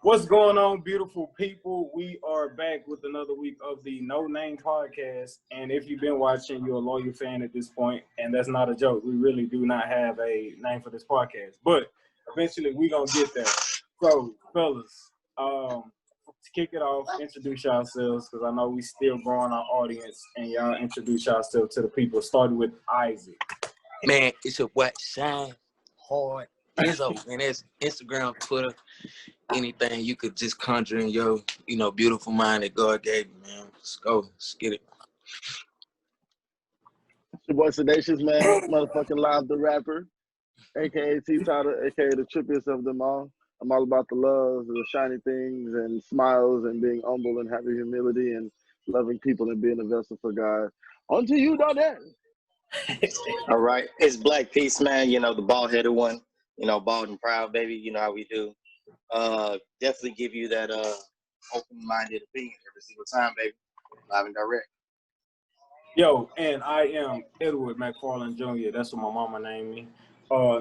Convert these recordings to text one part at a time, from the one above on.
What's going on, beautiful people? We are back with another week of the No Name Podcast. And if you've been watching, you're a loyal fan at this point, and that's not a joke. We really do not have a name for this podcast, but eventually we're gonna get there. So, fellas, to kick it off, introduce yourselves because I know we still growing our audience, and y'all introduce yourselves to the people. Starting with Isaac. Man, it's your boy Shine Hard Izzo, and that's Instagram, Twitter, anything you could just conjure in your, beautiful mind that God gave you, man. Let's go. Let's get it. Your boy Sedacious, man, motherfucking Live the Rapper, a.k.a. T-Tyler, a.k.a. the trippiest of them all. I'm all about the love, the shiny things, and smiles, and being humble and having humility, and loving people and being a vessel for God. On to you, Donette. All right. It's Black Peace, man. You know, the bald-headed one. You know, bald and proud, baby. You know how we do. Definitely give you that open-minded opinion every single time, baby. Live and direct. Yo, and I am Edward McFarland Jr. That's what my mama named me.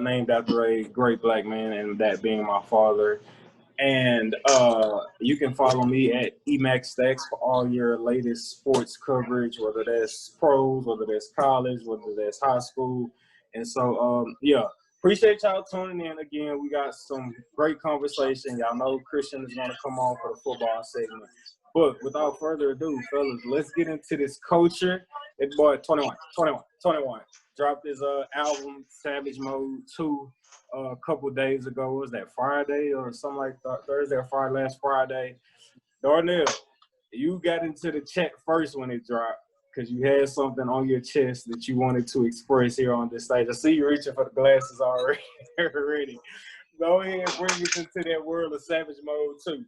Named after a great black man, and that being my father. And you can follow me at Emax Stacks for all your latest sports coverage, whether that's pros, whether that's college, whether that's high school. And so, appreciate y'all tuning in again. We got some great conversation. Y'all know Christian is going to come on for the football segment. But without further ado, fellas, let's get into this culture. That boy, 21, dropped his album, Savage Mode 2, a couple days ago. Was that Friday or something like that? Thursday or Friday, last Friday. Darnell, you got into the chat first when it dropped because you had something on your chest that you wanted to express here on this stage. I see you reaching for the glasses already. Go ahead and bring us into that world of Savage Mode 2.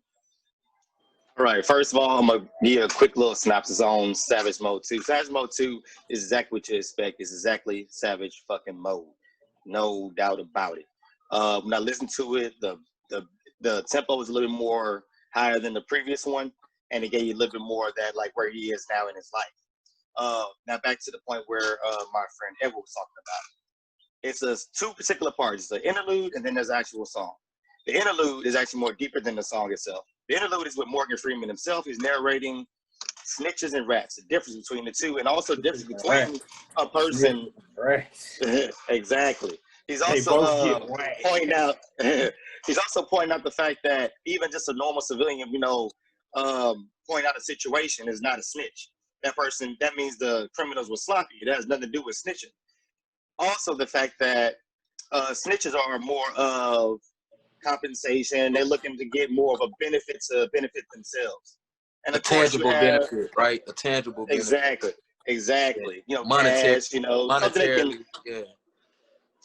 All right. First of all, I'm going to give you a quick little synopsis on Savage Mode 2. Savage Mode 2 is exactly what you expect. It's exactly Savage fucking mode. No doubt about it. When I listened to it, the tempo was a little bit more higher than the previous one, and it gave you a little bit more of that, like where he is now in his life. Now back to the point where my friend Edward was talking about. It's two particular parts. It's the interlude, and then there's the actual song. The interlude is actually more deeper than the song itself. The interlude is with Morgan Freeman himself. He's narrating snitches and rats, the difference between the two, and also the difference between a person. Exactly. He's also pointing out. He's also pointing out the fact that even just a normal civilian, pointing out a situation is not a snitch. That means the criminals were sloppy. It has nothing to do with snitching. Also, the fact that snitches are more of compensation. They're looking to get more of a benefit to benefit themselves. And a tangible benefit, right? A tangible benefit. Exactly. Monetary, cash, monetarily,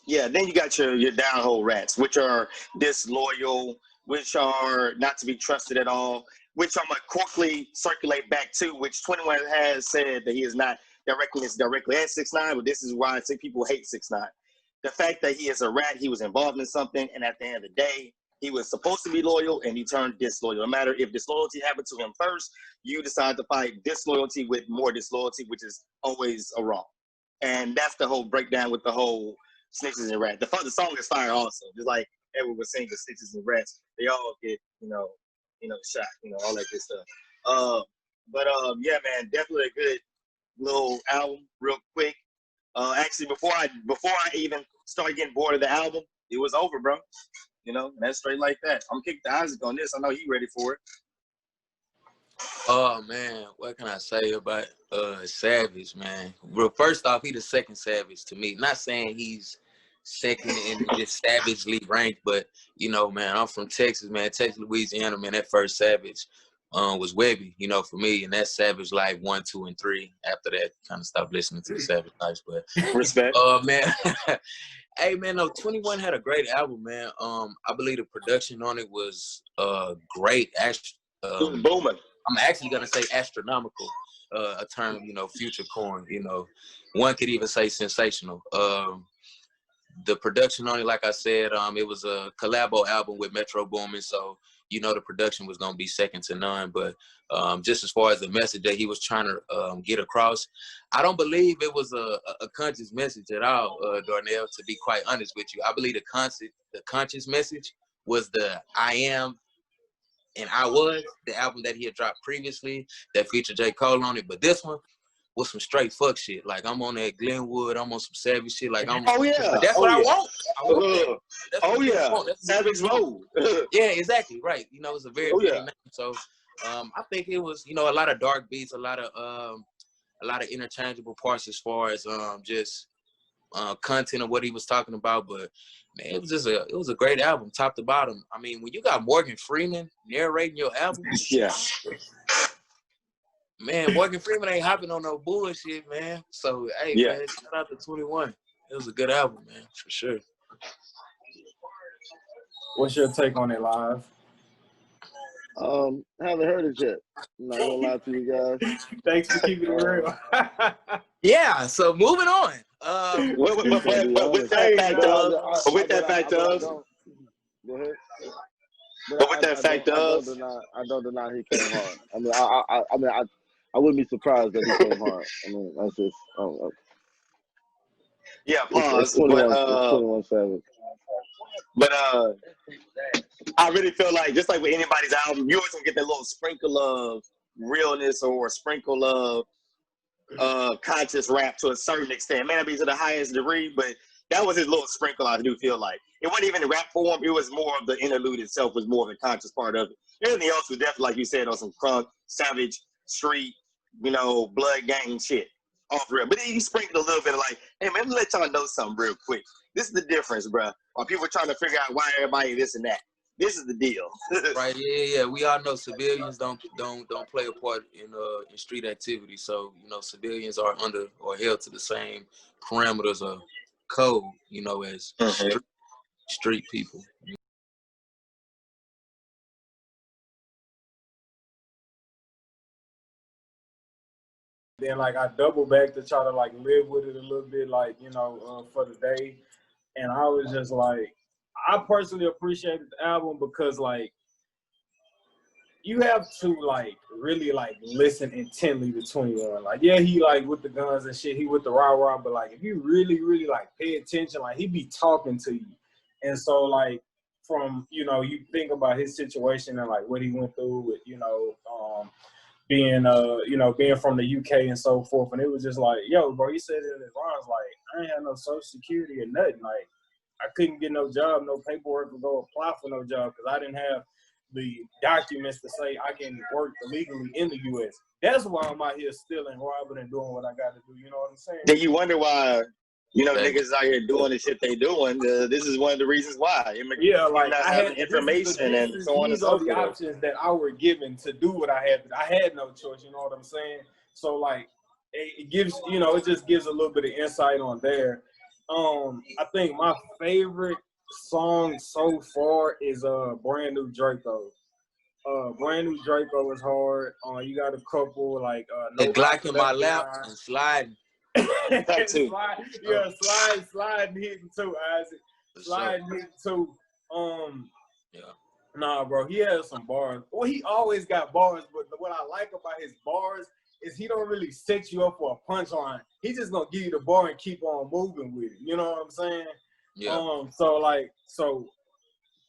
Yeah, then you got your downhole rats, which are disloyal, which are not to be trusted at all, which I'm going to quickly circulate back to, which 21 has said that he is not directly at 6ix9ine, but this is why I say people hate 6ix9ine. The fact that he is a rat, he was involved in something, and at the end of the day, he was supposed to be loyal, and he turned disloyal. No matter if disloyalty happened to him first, you decide to fight disloyalty with more disloyalty, which is always a wrong. And that's the whole breakdown with the whole snitches and rats. The song is fire also. Just like Edward was saying, the snitches and rats, they all get, shot, all that good stuff. Yeah, man, definitely a good little album, real quick. Actually, before I even started getting bored of the album, it was over, bro. That's straight like that. I'm kicking the Isaac on this. I know he ready for it. Oh man, what can I say about Savage, man? Well, first off, he the second Savage to me. Not saying he's second in this savagely ranked, but man, I'm from Texas, man. Texas, Louisiana, man. That first Savage was Webby, for me, and that's Savage like 1, 2, and 3. After that, kind of stopped listening to the Savage Life, but respect. Man. Hey man, no, 21 had a great album, man. I believe the production on it was great. Booming. I'm actually gonna say astronomical, a term, future corn. One could even say sensational. The production on it, like I said, it was a collabo album with Metro Boomin, so the production was gonna be second to none. But just as far as the message that he was trying to get across, I don't believe it was a conscious message at all, Darnell. To be quite honest with you, I believe the conscious message was the I am and I Was, the album that he had dropped previously that featured J. Cole on it. But this one was some straight fuck shit. Like, I'm on that Glenwood, I'm on some savage shit. Like, I'm. Oh yeah, But that's what I want. I want that. That's oh what yeah, I want. That's Savage Mode. yeah, exactly, right. You know, it's a very Oh, fitting yeah. name. So, I think it was, you know, a lot of dark beats, a lot of interchangeable parts as far as just content of what he was talking about. But man, it was a great album, top to bottom. I mean, when you got Morgan Freeman narrating your album, Yeah. man, Morgan Freeman ain't hopping on no bullshit, man. So hey, Yeah. man, shout out to 21. It was a good album, man, for sure. What's your take on it, Live? Haven't heard it yet. I'm not gonna lie to you guys. Thanks for keeping it real. Yeah, so moving on. With that fact of, with that fact of, go ahead. But with that fact of, I don't deny he came hard. I mean, I wouldn't be surprised that he came hard. I mean, that's just, yeah, it's pause. 21 Savage. But I really feel like, just like with anybody's album, you always gonna get that little sprinkle of realness or a sprinkle of conscious rap to a certain extent. It may not be to the highest degree, but that was his little sprinkle. I do feel like it wasn't even the rap form. It was more of the interlude itself. Was more of the conscious part of it. Everything else was definitely, like you said, on some crunk, savage, street, you know, blood gang shit. Off real. But then you sprinkled a little bit of like, hey man, let me let y'all know something real quick. This is the difference, bro. While people are trying to figure out why everybody this and that. This is the deal. Right, yeah. We all know civilians don't play a part in street activity. So, you know, civilians are under or held to the same parameters of code, you know, as street people. Then like I double back to try to like live with it a little bit, like, you know, for the day. And I was just like, I personally appreciated the album because like you have to like really like listen intently to 21. Like, yeah, he like with the guns and shit, he with the rah-rah, but like if you really, really like pay attention, like he be talking to you. And so like from, you know, you think about his situation and like what he went through with, you know, being you know, being from the UK and so forth. And it was just like, yo, bro, he said in his rhymes, like, I ain't had no social security or nothing. Like, I couldn't get no job, no paperwork to go apply for no job because I didn't have the documents to say I can work illegally in the U.S. That's why I'm out here stealing, robbing, and doing what I got to do. You know what I'm saying? Then you wonder why, you know, niggas out here doing the shit they doing. This is one of the reasons why. Yeah, like I had information and so on and so forth. These are the options that I were given to do what I had. I had no choice. You know what I'm saying? So like, it gives, you know, it just gives a little bit of insight on there. I think my favorite song so far is Brand New Draco. Brand New Draco is hard. You got a couple like the Glock in my lap and sliding. Sliding hitting too, Isaac. Sliding hitting too. Yeah. Nah, bro, he has some bars. Well, he always got bars, but what I like about his bars is he don't really set you up for a punchline. He just gonna give you the bar and keep on moving with it. You know what I'm saying? Yeah. So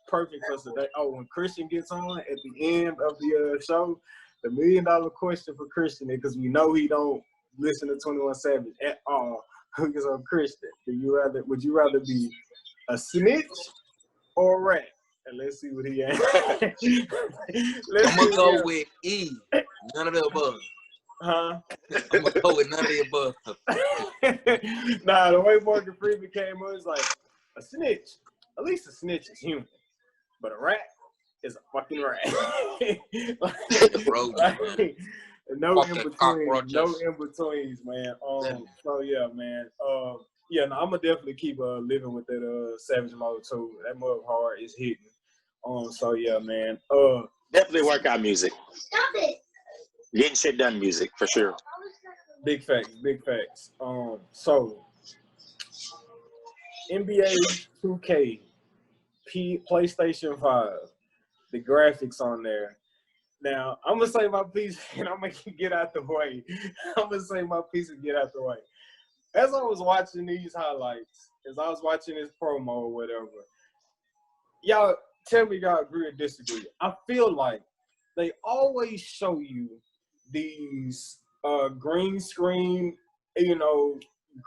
perfect for today. Oh, when Christian gets on at the end of the show, the $1 million question for Christian, because we know he don't listen to 21 Savage at all. Who is on Christian? Would you rather be a snitch or a rat? And let's see what he has. I'm gonna go with E. None of the above. Huh? I'm gonna go with none of the above. Nah, the way Morgan Freeman came on, it's like a snitch. At least a snitch is human, but a rat is a fucking rat. No in betweens, man. So yeah, man. Yeah, no, I'm gonna definitely keep living with that Savage Mode too. That mug hard is hitting. So yeah, man. Definitely workout music. Stop it. Getting shit done music for sure. Big facts, big facts. So NBA 2K, PlayStation 5, the graphics on there. Now, I'm going to say my piece and I'm going to get out the way. I'm going to say my piece and get out the way. As I was watching these highlights, as I was watching this promo or whatever, y'all tell me y'all agree or disagree. I feel like they always show you these green screen,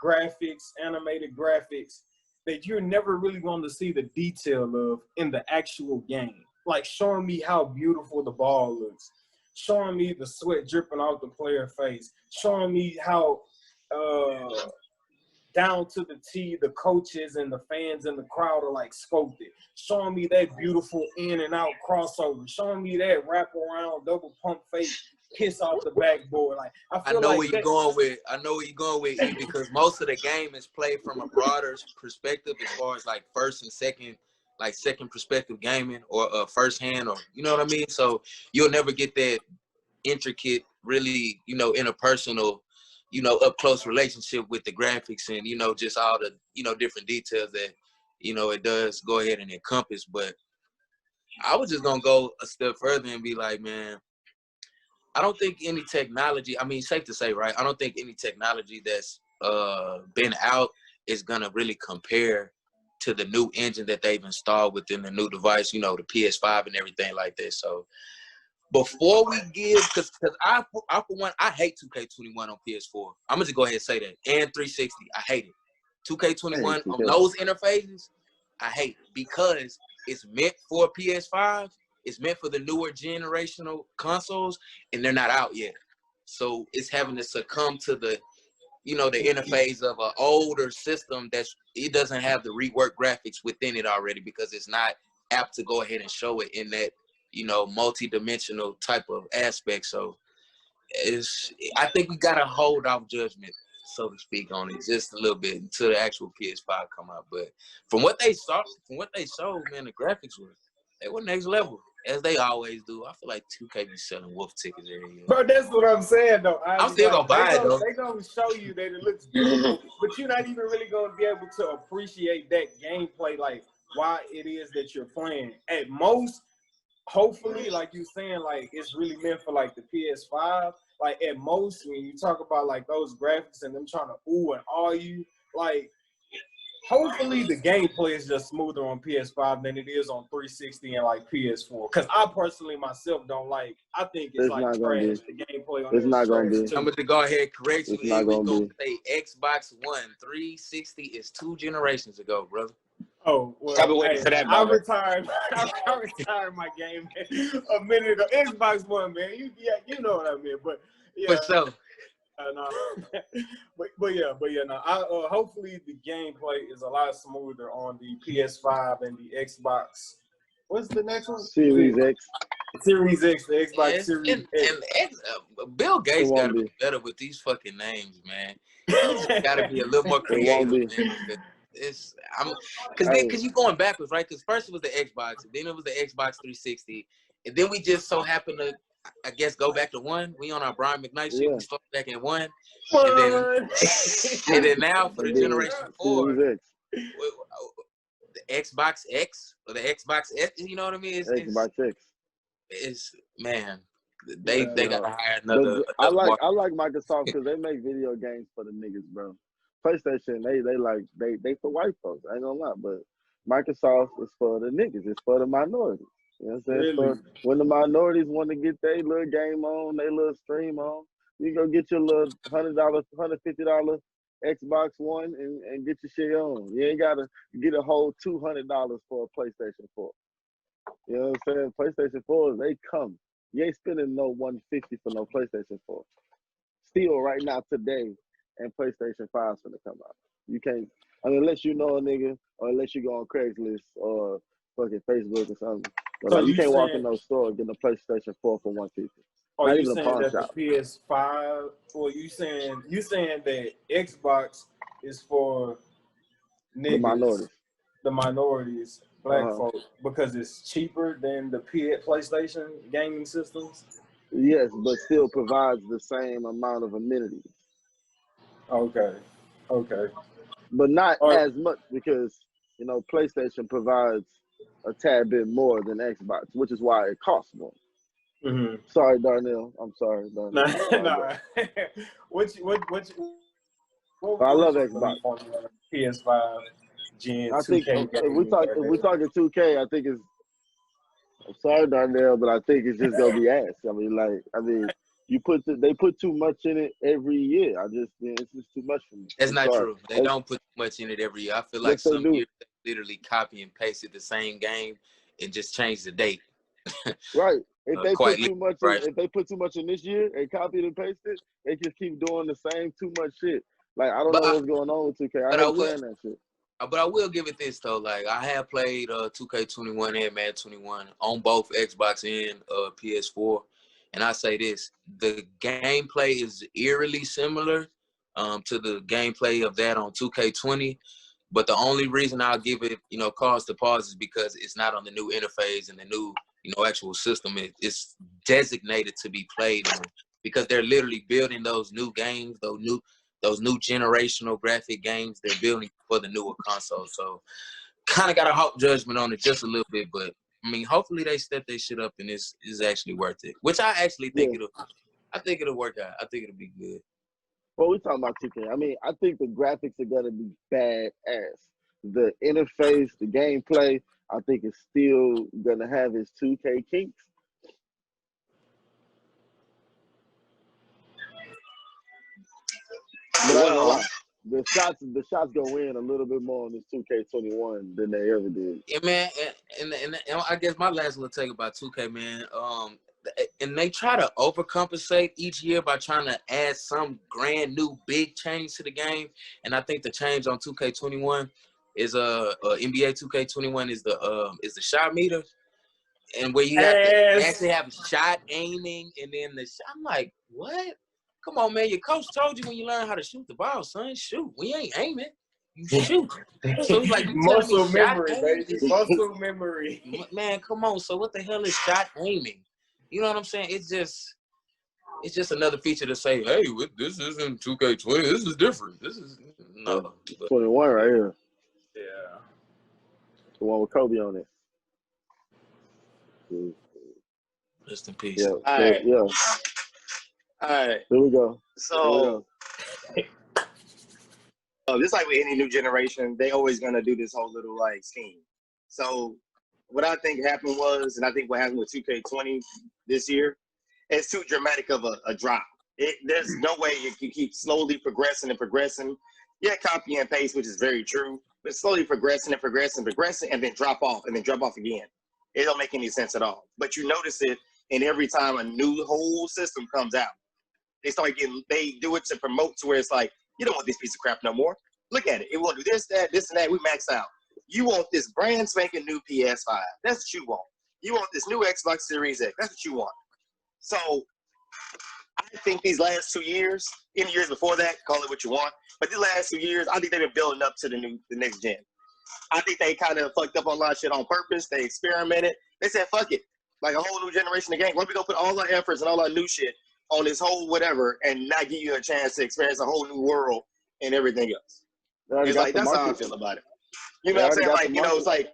graphics, animated graphics that you're never really going to see the detail of in the actual game. Like showing me how beautiful the ball looks, showing me the sweat dripping off the player's face, showing me how down to the T the coaches and the fans and the crowd are like scoped it, showing me that beautiful in and out crossover, showing me that wrap around double pump fake kiss off the backboard. Like I know where you're going with E, because most of the game is played from a broader perspective as far as like first and second, like second perspective gaming or first hand, or you know what I mean? So you'll never get that intricate, really, interpersonal, up close relationship with the graphics and, just all the, different details that, it does go ahead and encompass. But I was just gonna go a step further and be like, man, I don't think any technology, I mean, safe to say, right? I don't think any technology that's been out is gonna really compare to the new engine that they've installed within the new device, the PS5 and everything like that. So before we give, because I for one, I hate 2K21 on PS4. I'm gonna just go ahead and say that. And 360, I hate it. 2K21 on those interfaces, I hate it because it's meant for PS5. It's meant for the newer generational consoles, and they're not out yet. So it's having to succumb to the, the interface of an older system it doesn't have the reworked graphics within it already, because it's not apt to go ahead and show it in that, multi-dimensional type of aspect. So I think we gotta hold off judgment, so to speak, on it just a little bit until the actual PS5 come out. But from what they showed, man, the graphics were next level, as they always do. I feel like 2K be selling wolf tickets every year. Bro, that's what I'm saying though. I'm still gonna buy it though. They gonna show you that it looks beautiful, but you're not even really gonna be able to appreciate that gameplay, like why it is that you're playing. At most, hopefully, like you saying, like it's really meant for like the PS5. Like at most, when you talk about like those graphics and them trying to ooh and awe you, like hopefully the gameplay is just smoother on PS5 than it is on 360 and like PS4. Because I personally myself don't like. I think it's like trash. The gameplay on it's not gonna be. I'm going to go ahead and correct you. Here we go. Say Xbox One 360 is 2 generations ago, brother. Oh, well, I've been waiting for that. I retired my game a minute ago. Xbox One, man. You know what I mean. But yeah. For sure. No. but yeah. No. Hopefully the gameplay is a lot smoother on the PS5 and the Xbox. What's the next one? Series X. Series X, the Xbox Series X. And Bill Gates got to be better with these fucking names, man. He's got to be a little more creative. Because you're going backwards, right? Because first it was the Xbox, and then it was the Xbox 360, and then we just so happened to, I guess, go back to 1. We on our Brian McKnight shit. We start back at 1, and then now for the generation 4, the Xbox X or the Xbox S. You know what I mean? Xbox X. It's man, they gotta hire another. I like Microsoft because they make video games for the niggas, bro. PlayStation, they for white folks. I ain't gonna lie, but Microsoft is for the niggas. It's for the minorities. You know what I'm saying? Really? When the minorities want to get their little game on, their little stream on, you go get your little $100, $150 Xbox One and get your shit on. You ain't gotta get a whole $200 for a PlayStation 4. You know what I'm saying? PlayStation 4, they come. You ain't spending no $150 for no PlayStation 4. Still, right now, today, and PlayStation 5's gonna come out. You can't, unless you know a nigga, or unless you go on Craigslist or fucking Facebook or something. But So you can't walk in no store and get a PlayStation 4 for $150. Are you saying that the PS5? Or you saying that Xbox is for niggas, the minorities, black folk, because it's cheaper than the PlayStation gaming systems? Yes, but still provides the same amount of amenities. Okay. But not as much because, PlayStation provides a tad bit more than Xbox, which is why it costs more. Mm-hmm. Sorry, Darnell. I'm sorry, Darnell. Nah. I love Xbox. On PS5 Gen I 2K think if we're talking 2K, I think it's I'm sorry, Darnell, but I think it's just gonna be ass. They put too much in it every year. It's just too much for me. That's I'm not sorry. true. They don't put much in it every year. I feel like Yes, they some do. years they literally copy and pasted the same game and just change the date. Right. If they Quite put too much right. if they put too much in this year and copied and pasted, they just keep doing the same too much shit. Like I don't know what's going on with 2K. I hate playing that shit. But I will give it this though. Like I have played 2K21 and Madden 21 on both Xbox and PS4, and I say this: the gameplay is eerily similar to the gameplay of that on 2K20. But the only reason I'll give it, cause to pause is because it's not on the new interface and the new, actual system. It's designated to be played on because they're literally building those new games, those new generational graphic games. They're building for the newer console. So kind of got a halt judgment on it just a little bit, but I mean, hopefully they step their shit up and it's actually worth it. Which I actually think it'll work out. I think it'll be good. Well, we're talking about 2K. I mean, I think the graphics are gonna be badass. The interface, the gameplay, I think it's still gonna have its 2K kinks. But the shots go in a little bit more on this 2K21 than they ever did. Yeah, man, and I guess my last little take about 2K, man. And they try to overcompensate each year by trying to add some grand new big change to the game. And I think the change on 2K21 is NBA 2K21 is the shot meter, and where you have to actually have shot aiming, and then I'm like, what? Come on, man! Your coach told you when you learn how to shoot the ball, son, shoot. We ain't aiming. You shoot. So it's like you muscle memory, baby. Muscle memory. Man, come on. So what the hell is shot aiming? You know what I'm saying? It's just another feature to say, hey, this isn't 2K20. This is different. This is no 21 right here. Yeah. The one with Kobe on it. Rest in peace. Yeah. All right. Yeah. All right. Here we go. So, just like with any new generation, they always gonna do this whole little like scheme. So, what I think happened was, and I think what happened with 2K20 this year, it's too dramatic of a drop. There's no way you can keep slowly progressing and progressing. Yeah, copy and paste, which is very true, but slowly progressing, and then drop off again. It don't make any sense at all. But you notice it, and every time a new whole system comes out, they do it to promote to where it's like, you don't want this piece of crap no more. Look at it. It will do this, and that. We max out. You want this brand spanking new PS5. That's what you want. You want this new Xbox Series X. That's what you want. So I think these last 2 years, in the years before that, call it what you want, but these last 2 years, I think they've been building up to the next gen. I think they kind of fucked up on a lot of shit on purpose. They experimented. They said, fuck it. Like a whole new generation of games. Why don't we go put all our efforts and all our new shit on this whole whatever and not give you a chance to experience a whole new world and everything else? It's like, that's how I feel about it. You know what I'm saying? Like, it's like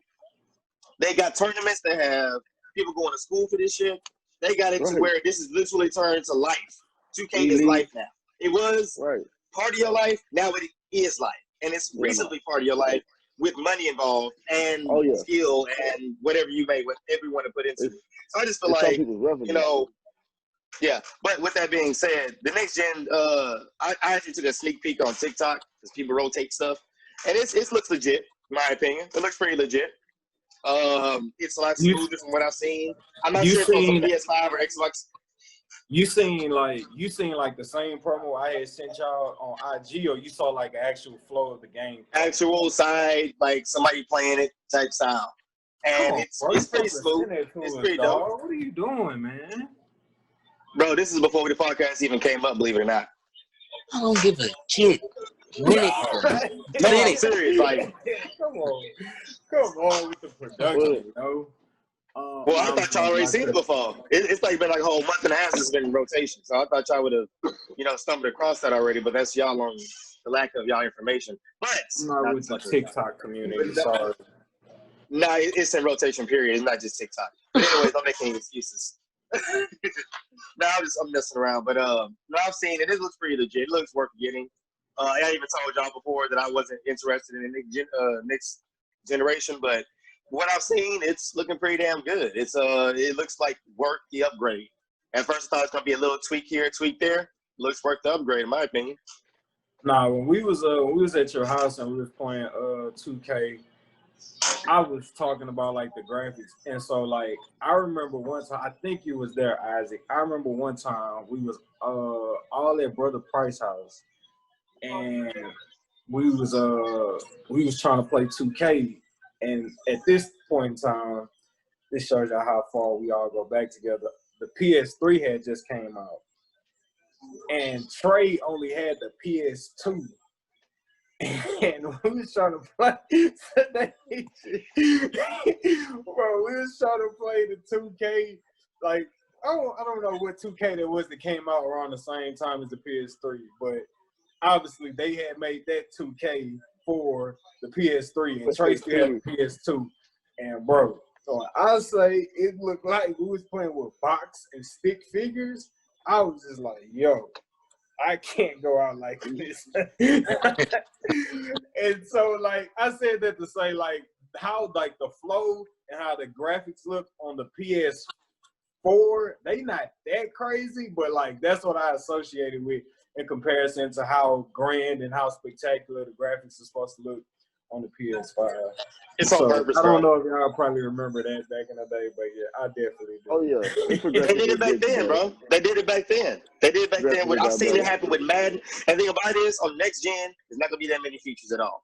they got tournaments that have people going to school for this shit. They got it to where this is literally turned to life. 2K is life now. It was part of your life. Now it is life. And it's recently part of your life with money involved and skill and whatever you want to put into it. So I just feel like, yeah. But with that being said, the next gen, I actually took a sneak peek on TikTok because people rotate stuff. And it looks legit, in my opinion. It looks pretty legit. It's a lot smoother from what I've seen. I'm not sure if it's on PS5 or Xbox. You seen like the same promo I had sent y'all on IG, or you saw like an actual flow of the game? Actual side, like somebody playing it type style. And it's pretty smooth. It's pretty dope. What are you doing, man? Bro, this is before the podcast even came up, believe it or not. I don't give a shit. No, I'm serious. Like, come on with the production, well, I thought y'all already seen it before. It's like been like a whole month and a half since it's been in rotation. So I thought y'all would have, stumbled across that already. But that's y'all on the lack of y'all information. But I'm not with the TikTok community. Sorry. No, it's in rotation. Period. It's not just TikTok. But anyways, don't make any excuses. No, I'm messing around. But I've seen it. It looks pretty legit. It looks worth getting. I even told y'all before that I wasn't interested in the next generation, but what I've seen, it's looking pretty damn good. It looks like worth the upgrade. At first, I thought it's gonna be a little tweak here, tweak there. Looks worth the upgrade, in my opinion. Nah, when we was at your house and we was playing 2K, I was talking about like the graphics, and so like I remember one time, I think you was there, Isaac. I remember one time we was all at Brother Price house, and we was trying to play 2K, and at this point in time, this shows you how far we all go back together. The PS3 had just came out, and Trey only had the PS2. And we was trying to play bro, we was trying to play the 2K, like I don't know what 2K that was that came out around the same time as the PS3, but obviously they had made that 2K for the PS3, and Trey still had the PS2. And bro, so I say it looked like we was playing with box and stick figures. I was just like, yo, I can't go out like this. And so, like, I said that to say, like, how, like, the flow and how the graphics look on the PS4, they not that crazy, but, like, that's what I associated with in comparison to how grand and how spectacular the graphics are supposed to look on the PS5. It's on purpose, I don't bro. know if y'all probably remember that back in the day, but yeah, I definitely do. Oh yeah, They did it back then, bro. They did it back then. I've seen it happen with Madden. And the thing about it is, on next gen, there's not gonna be that many features at all.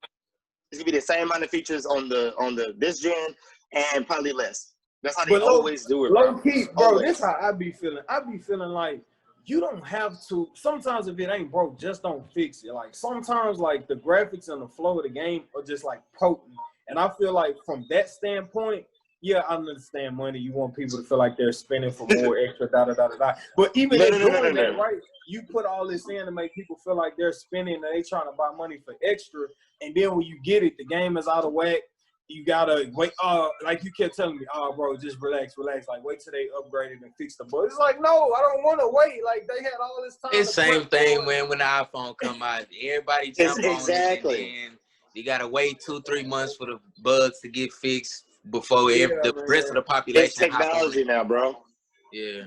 It's gonna be the same amount of features on the this gen and probably less. That's how they always do it, low key, bro. Always. This how I be feeling. I be feeling like you don't have to. Sometimes if it ain't broke, just don't fix it. Like sometimes, like the graphics and the flow of the game are just like potent. And I feel like from that standpoint, yeah, I understand money. You want people to feel like they're spending for more extra, da. But even doing that, right? You put all this in to make people feel like they're spending and they trying to buy money for extra. And then when you get it, the game is out of whack. You gotta wait. Like you kept telling me, bro, just relax. Like wait till they upgraded and fix the bug. It's like, no, I don't want to wait. Like they had all this time. It's same thing when the iPhone come out. Everybody jump on it, and then you gotta wait 2-3 months for the bugs to get fixed before the rest of the population. It's technology now, bro. Yeah.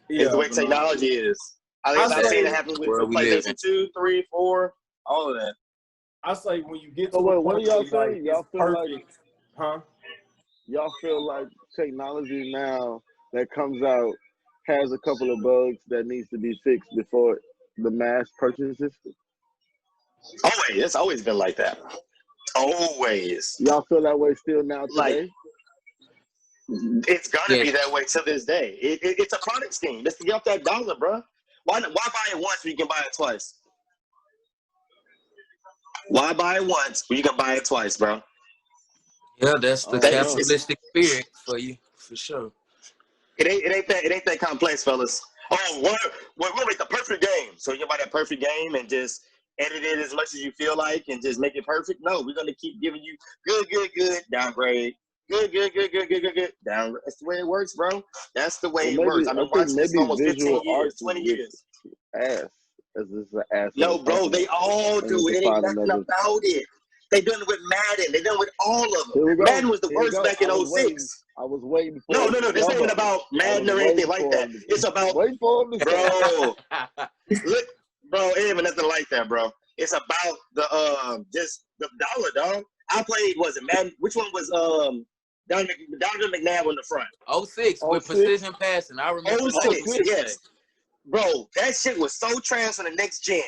It's the way technology is. I've seen it happen with PlayStation 2, 3, 4, all of that. I say when you get to what are y'all saying? Like, y'all feel perfect. like, huh? Y'all feel like technology now that comes out has a couple of bugs that needs to be fixed before the mass purchases? Always. It's always been like that. Always. Y'all feel that way still now today? Like, it's gonna be that way to this day. It's a product scheme. Let's get off that dollar, bro. Why buy it once when you can buy it twice? Why buy it once when you can buy it twice, bro? Yeah, that's the capitalistic spirit for you, for sure. It ain't that complex, fellas. Oh, we'll make the perfect game. So you can buy that perfect game and just edit it as much as you feel like and just make it perfect. No, we're gonna keep giving you good, downgrade. Good, downgrade. That's the way it works, bro. That's the way it works. I've been watching this almost 15 years, 20 years. No, bro, they all do it. It ain't nothing about it. They doing it with Madden. They done it with all of them. Madden was the worst back in 06. I was waiting for No, this ain't about Madden or anything like that. It's about, bro, look, bro, it ain't even nothing like that, bro. It's about the, just the dollar, dog. I played, was it Madden? Which one was, Donovan McNabb on the front? 06 with precision passing. I remember 06, yes. Bro, that shit was so trans on the next gen.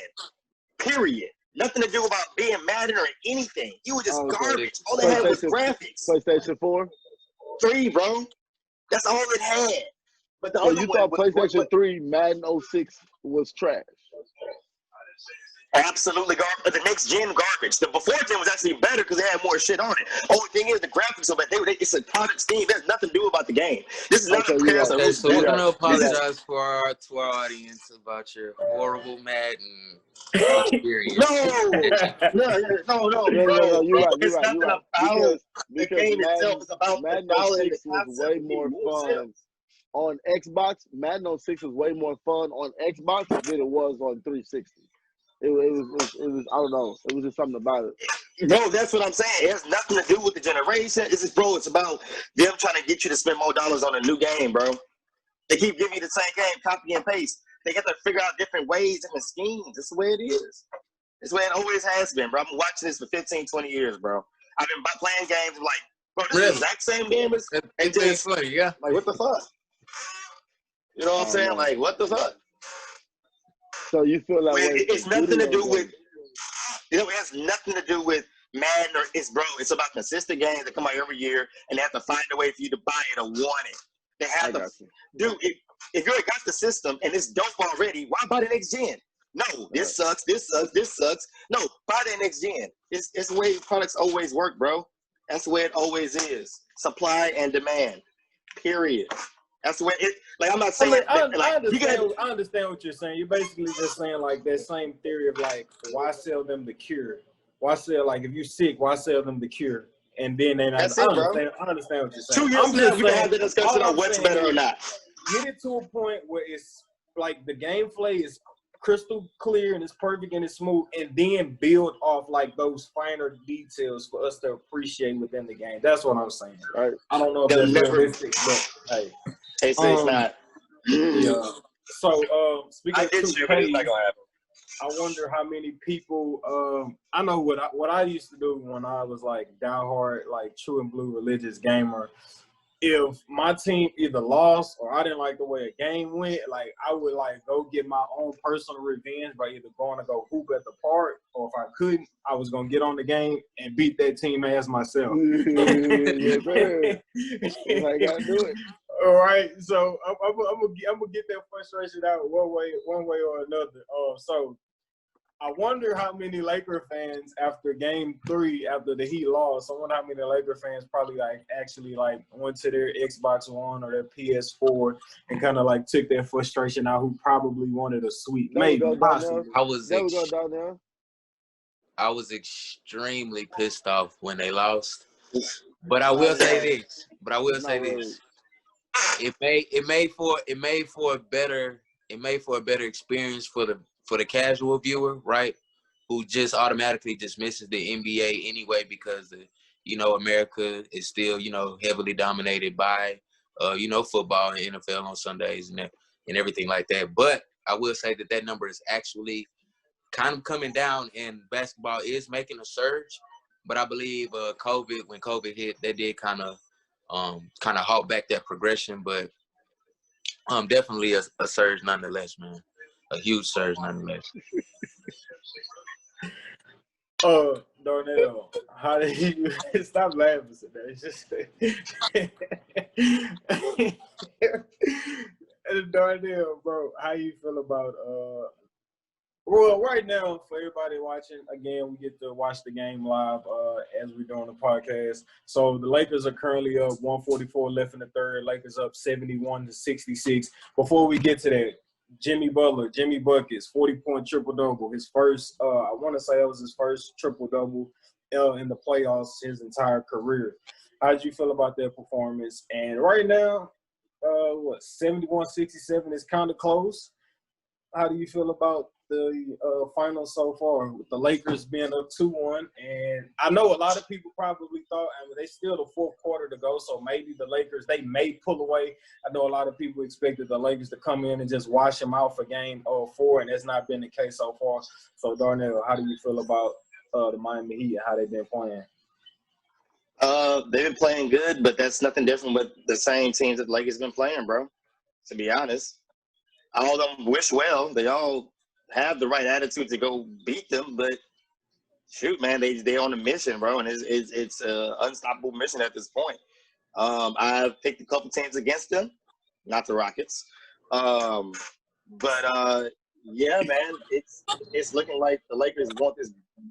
Period. Nothing to do about being Madden or anything. You were just garbage. All they had was graphics. PlayStation 4? 3, bro. That's all it had. But the other you one thought PlayStation 3 Madden 06 was trash? Absolutely garbage. The next gen garbage. The before gen was actually better because they had more shit on it. Only thing is the graphics of it. It's a product scheme. There's nothing to do about the game. This is not a comparison. Okay, so we're gonna apologize to our audience about your horrible Madden experience. No, bro. You're right. It's nothing about the game itself. It's about Madden the dollar 06 was way more fun on Xbox. Madden 06 was way more fun on Xbox than it was on 360. It was I don't know. It was just something about it. Bro, that's what I'm saying. It has nothing to do with the generation. It's just, bro, it's about them trying to get you to spend more dollars on a new game, bro. They keep giving you the same game, copy and paste. They got to figure out different ways and the schemes. That's the way it is. It's the way it always has been, bro. I've been watching this for 15, 20 years, bro. I've been playing games like, bro, this is the exact same game as, and It's just, funny, yeah. like, what the fuck? You know what I'm saying? Like, what the fuck? So you feel like It's nothing to do with, you know, it has nothing to do with Madden or it's about consistent games that come out every year, and they have to find a way for you to buy it or want it. They have to, dude. If you already got the system and it's dope already, why buy the next gen? No, this sucks. This sucks. This sucks. No, buy the next gen. It's the way products always work, bro. That's the way it always is. Supply and demand. Period. That's the way it. Like, I'm not saying. I understand what you're saying. You're basically just saying like that same theory of like, why sell them the cure? Why sell, like, if you're sick, why sell them the cure? And then they not. That's it, bro. I understand what you're saying. 2 years from now, we can have the discussion on what's better or not. Get it to a point where it's like the gameplay is crystal clear and it's perfect and it's smooth, and then build off like those finer details for us to appreciate within the game. That's what I'm saying. Right. I don't know if that's realistic, but hey. It's not. Yeah. So speaking of 2K, but it's not gonna happen. I wonder how many people. I know what I used to do when I was like diehard, like true and blue religious gamer. If my team either lost or I didn't like the way a game went, like I would like go get my own personal revenge by either going to go hoop at the park, or if I couldn't, I was gonna get on the game and beat that team ass myself. Yes, sir. I gotta do it. All right, so I'm gonna get that frustration out one way or another. So I wonder how many Laker fans after Game 3, after the Heat lost, I wonder how many Laker fans probably like actually like went to their Xbox One or their PS4 and kind of like took their frustration out. Who probably wanted a sweep, maybe possibly. I was extremely pissed off when they lost, but I will say this. It made for a better experience for the casual viewer, right? Who just automatically dismisses the NBA anyway because America is still heavily dominated by football and NFL on Sundays and everything like that. But I will say that number is actually kind of coming down, and basketball is making a surge. But I believe when COVID hit, that did kind of halt back that progression. But definitely a surge nonetheless, man. A huge surge nonetheless. Darnell, how did you stop laughing today? It's just Darnell, bro, how you feel about well, right now, for everybody watching, again, we get to watch the game live as we're doing the podcast. So the Lakers are currently up 144 left in the third. Lakers up 71-66. Before we get to that, Jimmy Buckets, 40-point triple-double. His first, I want to say it was his first triple-double in the playoffs his entire career. How did you feel about that performance? And right now, 71-67 is kind of close. How do you feel about the finals so far, with the Lakers being up 2-1? And I know a lot of people probably thought, they still the fourth quarter to go, so maybe the Lakers, they may pull away. I know a lot of people expected the Lakers to come in and just wash them out for game 4, and that's not been the case so far. So, Darnell, how do you feel about the Miami Heat and how they've been playing? They've been playing good, but that's nothing different with the same teams that the Lakers been playing, bro. To be honest, all of them wish well. They all have the right attitude to go beat them, but shoot, man, they on a mission, bro, and it's an unstoppable mission at this point. I've picked a couple teams against them, not the Rockets, but yeah, man, it's looking like the Lakers want this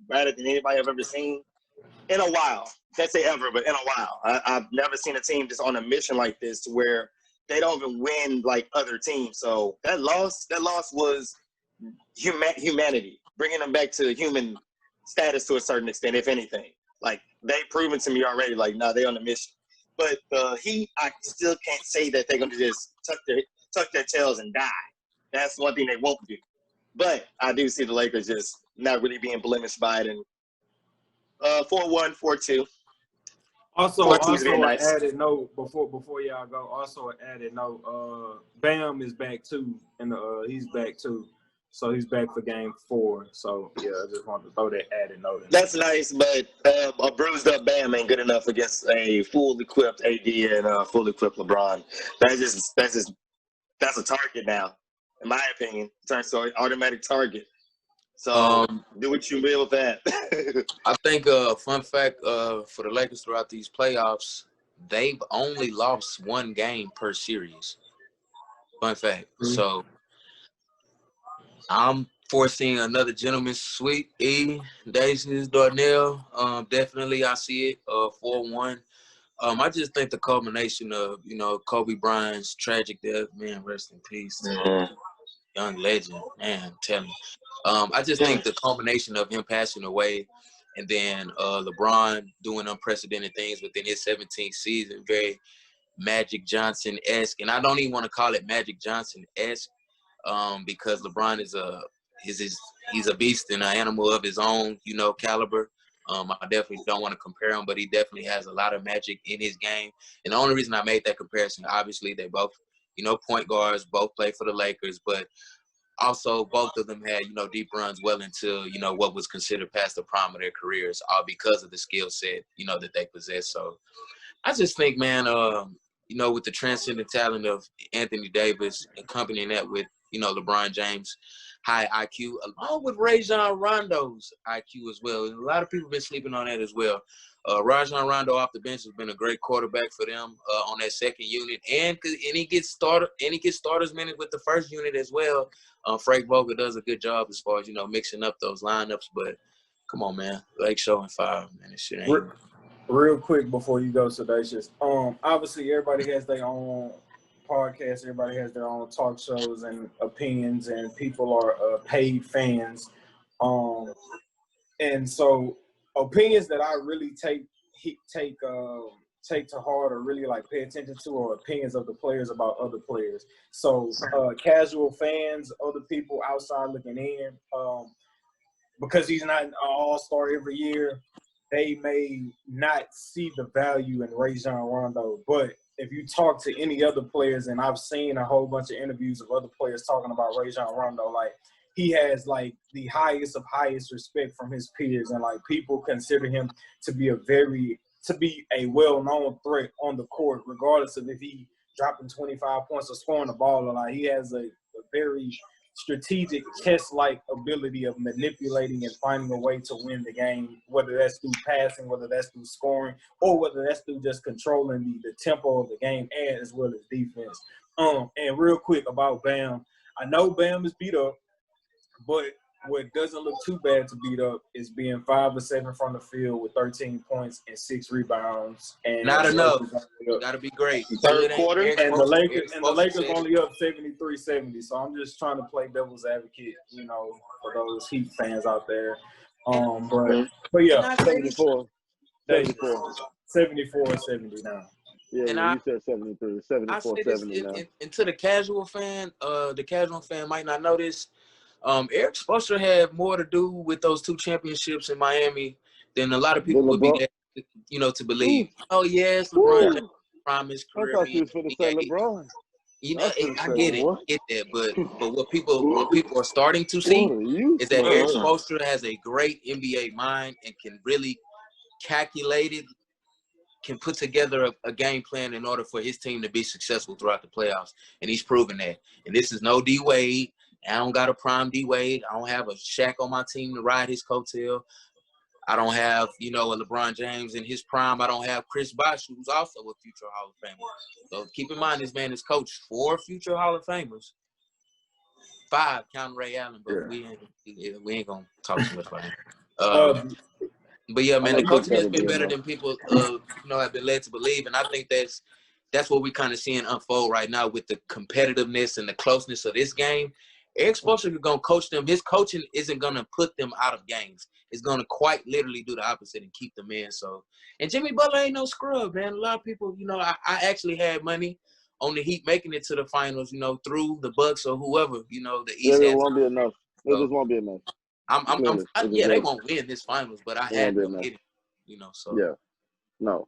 better than anybody I've ever seen in a while. Can't say ever, but in a while. I've never seen a team just on a mission like this to where they don't even win like other teams. So that loss was humanity, bringing them back to human status to a certain extent, if anything. Like, they've proven to me already, like, nah, they on a mission. But the Heat, I still can't say that they're going to just tuck their tails and die. That's one thing they won't do. But I do see the Lakers just not really being blemished by it. And 4-1, 4-2. Also, 4-2 is very an nice. added note before y'all go. Also, an added note. Bam is back too, and he's back too. So he's back for game 4. So yeah, I just wanted to throw that added note in. That's nice, but a bruised up Bam ain't good enough against a full equipped AD and fully equipped LeBron. That's a target now, in my opinion. Turns to an automatic target. So do what you will with that. I think fun fact for the Lakers throughout these playoffs, they've only lost 1 game per series. Fun fact. Mm-hmm. So I'm foreseeing another gentleman's sweep. Dacius, Darnell. Definitely I see it 4-1. I just think the culmination of, Kobe Bryant's tragic death, man, rest in peace. Young legend, man, I'm telling you. I just think the culmination of him passing away and then LeBron doing unprecedented things within his 17th season, very Magic Johnson-esque. And I don't even want to call it Magic Johnson-esque because LeBron he's a beast and an animal of his own, caliber. I definitely don't want to compare him, but he definitely has a lot of magic in his game. And the only reason I made that comparison, obviously, they both, point guards, both play for the Lakers, but also both of them had, deep runs well into, what was considered past the prime of their careers, all because of the skill set, that they possess. So I just think, man, with the transcendent talent of Anthony Davis, accompanying that with, LeBron James' high IQ, along with Rajon Rondo's IQ as well. And a lot of people have been sleeping on that as well. Rajon Rondo off the bench has been a great quarterback for them on that second unit, and he gets starters minutes with the first unit as well. Frank Vogel does a good job as far as mixing up those lineups. But come on, man, Lake showing 5, man, this shit ain't. Real quick before you go, Sedacious. Obviously everybody has their own podcast. Everybody has their own talk shows and opinions, and people are paid fans. And so opinions that I really take to heart or really like pay attention to are opinions of the players about other players. So casual fans, other people outside looking in, because he's not an all-star every year, they may not see the value in Rajon Rondo. But if you talk to any other players, and I've seen a whole bunch of interviews of other players talking about Rajon Rondo, like he has like the highest of highest respect from his peers, and like people consider him to be a well-known threat on the court, regardless of if he dropping 25 points or scoring the ball. Or like he has a very strategic chess-like ability of manipulating and finding a way to win the game, whether that's through passing, whether that's through scoring, or whether that's through just controlling the tempo of the game and as well as defense. And real quick about Bam, I know Bam is beat up, but what doesn't look too bad to beat up is being 5 of 7 from the field with 13 points and 6 rebounds. And not enough. Got to be great. Third quarter, and the Lakers only up 73-70. So I'm just trying to play devil's advocate, for those Heat fans out there. But yeah, 74. 74-70 now. Yeah, you said 73, 74-70 now. And to the casual fan might not know this. Eric Spoelstra had more to do with those 2 championships in Miami than a lot of people would be there, to believe. Oh, yes, LeBron promised career. I thought you was going to say LeBron. I get that, but what people are starting to see is that Eric Spoelstra has a great NBA mind and can really calculate it, can put together a game plan in order for his team to be successful throughout the playoffs, and he's proven that. And this is no D Wade. I don't got a prime D Wade. I don't have a Shaq on my team to ride his coattail. I don't have, a LeBron James in his prime. I don't have Chris Bosh, who's also a future Hall of Famer. So keep in mind, this man has coached 4 future Hall of Famers. 5, counting Ray Allen, but we ain't gonna talk too much about him. But yeah, man, the coaching has been better than people, have been led to believe, and I think that's what we kind of seeing unfold right now with the competitiveness and the closeness of this game. Eric Spoelstra is going to coach them. His coaching isn't going to put them out of games. It's going to quite literally do the opposite and keep them in. So, and Jimmy Butler ain't no scrub, man. A lot of people, I actually had money on the Heat making it to the finals, through the Bucks or whoever, the East. It won't be enough. It just won't be enough. They won't win this finals, but I had them getting. You know, so Yeah. No.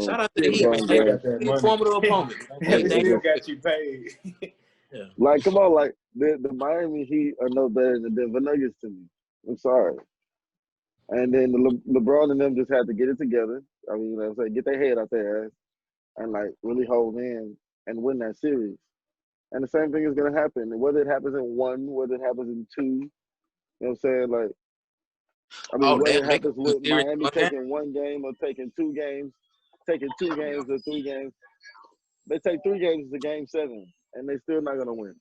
shout out to the Heat, Still man. LeBron got James. that money. Formidable opponent. They They still got you paid. yeah. Like, come on, like the Miami Heat are no better than the Denver Nuggets to me. I'm sorry. And then LeBron and them just had to get it together. I mean, you know what I'm saying, get their head out their ass and like really hold in and win that series. And the same thing is gonna happen. Whether it happens in one, whether it happens in two, you know what I'm saying? Like, I mean, Oh, whether damn, it they could happens do with series Miami on that. taking one game or taking two games or 3 games, they take 3 games to game 7, and they still not gonna win.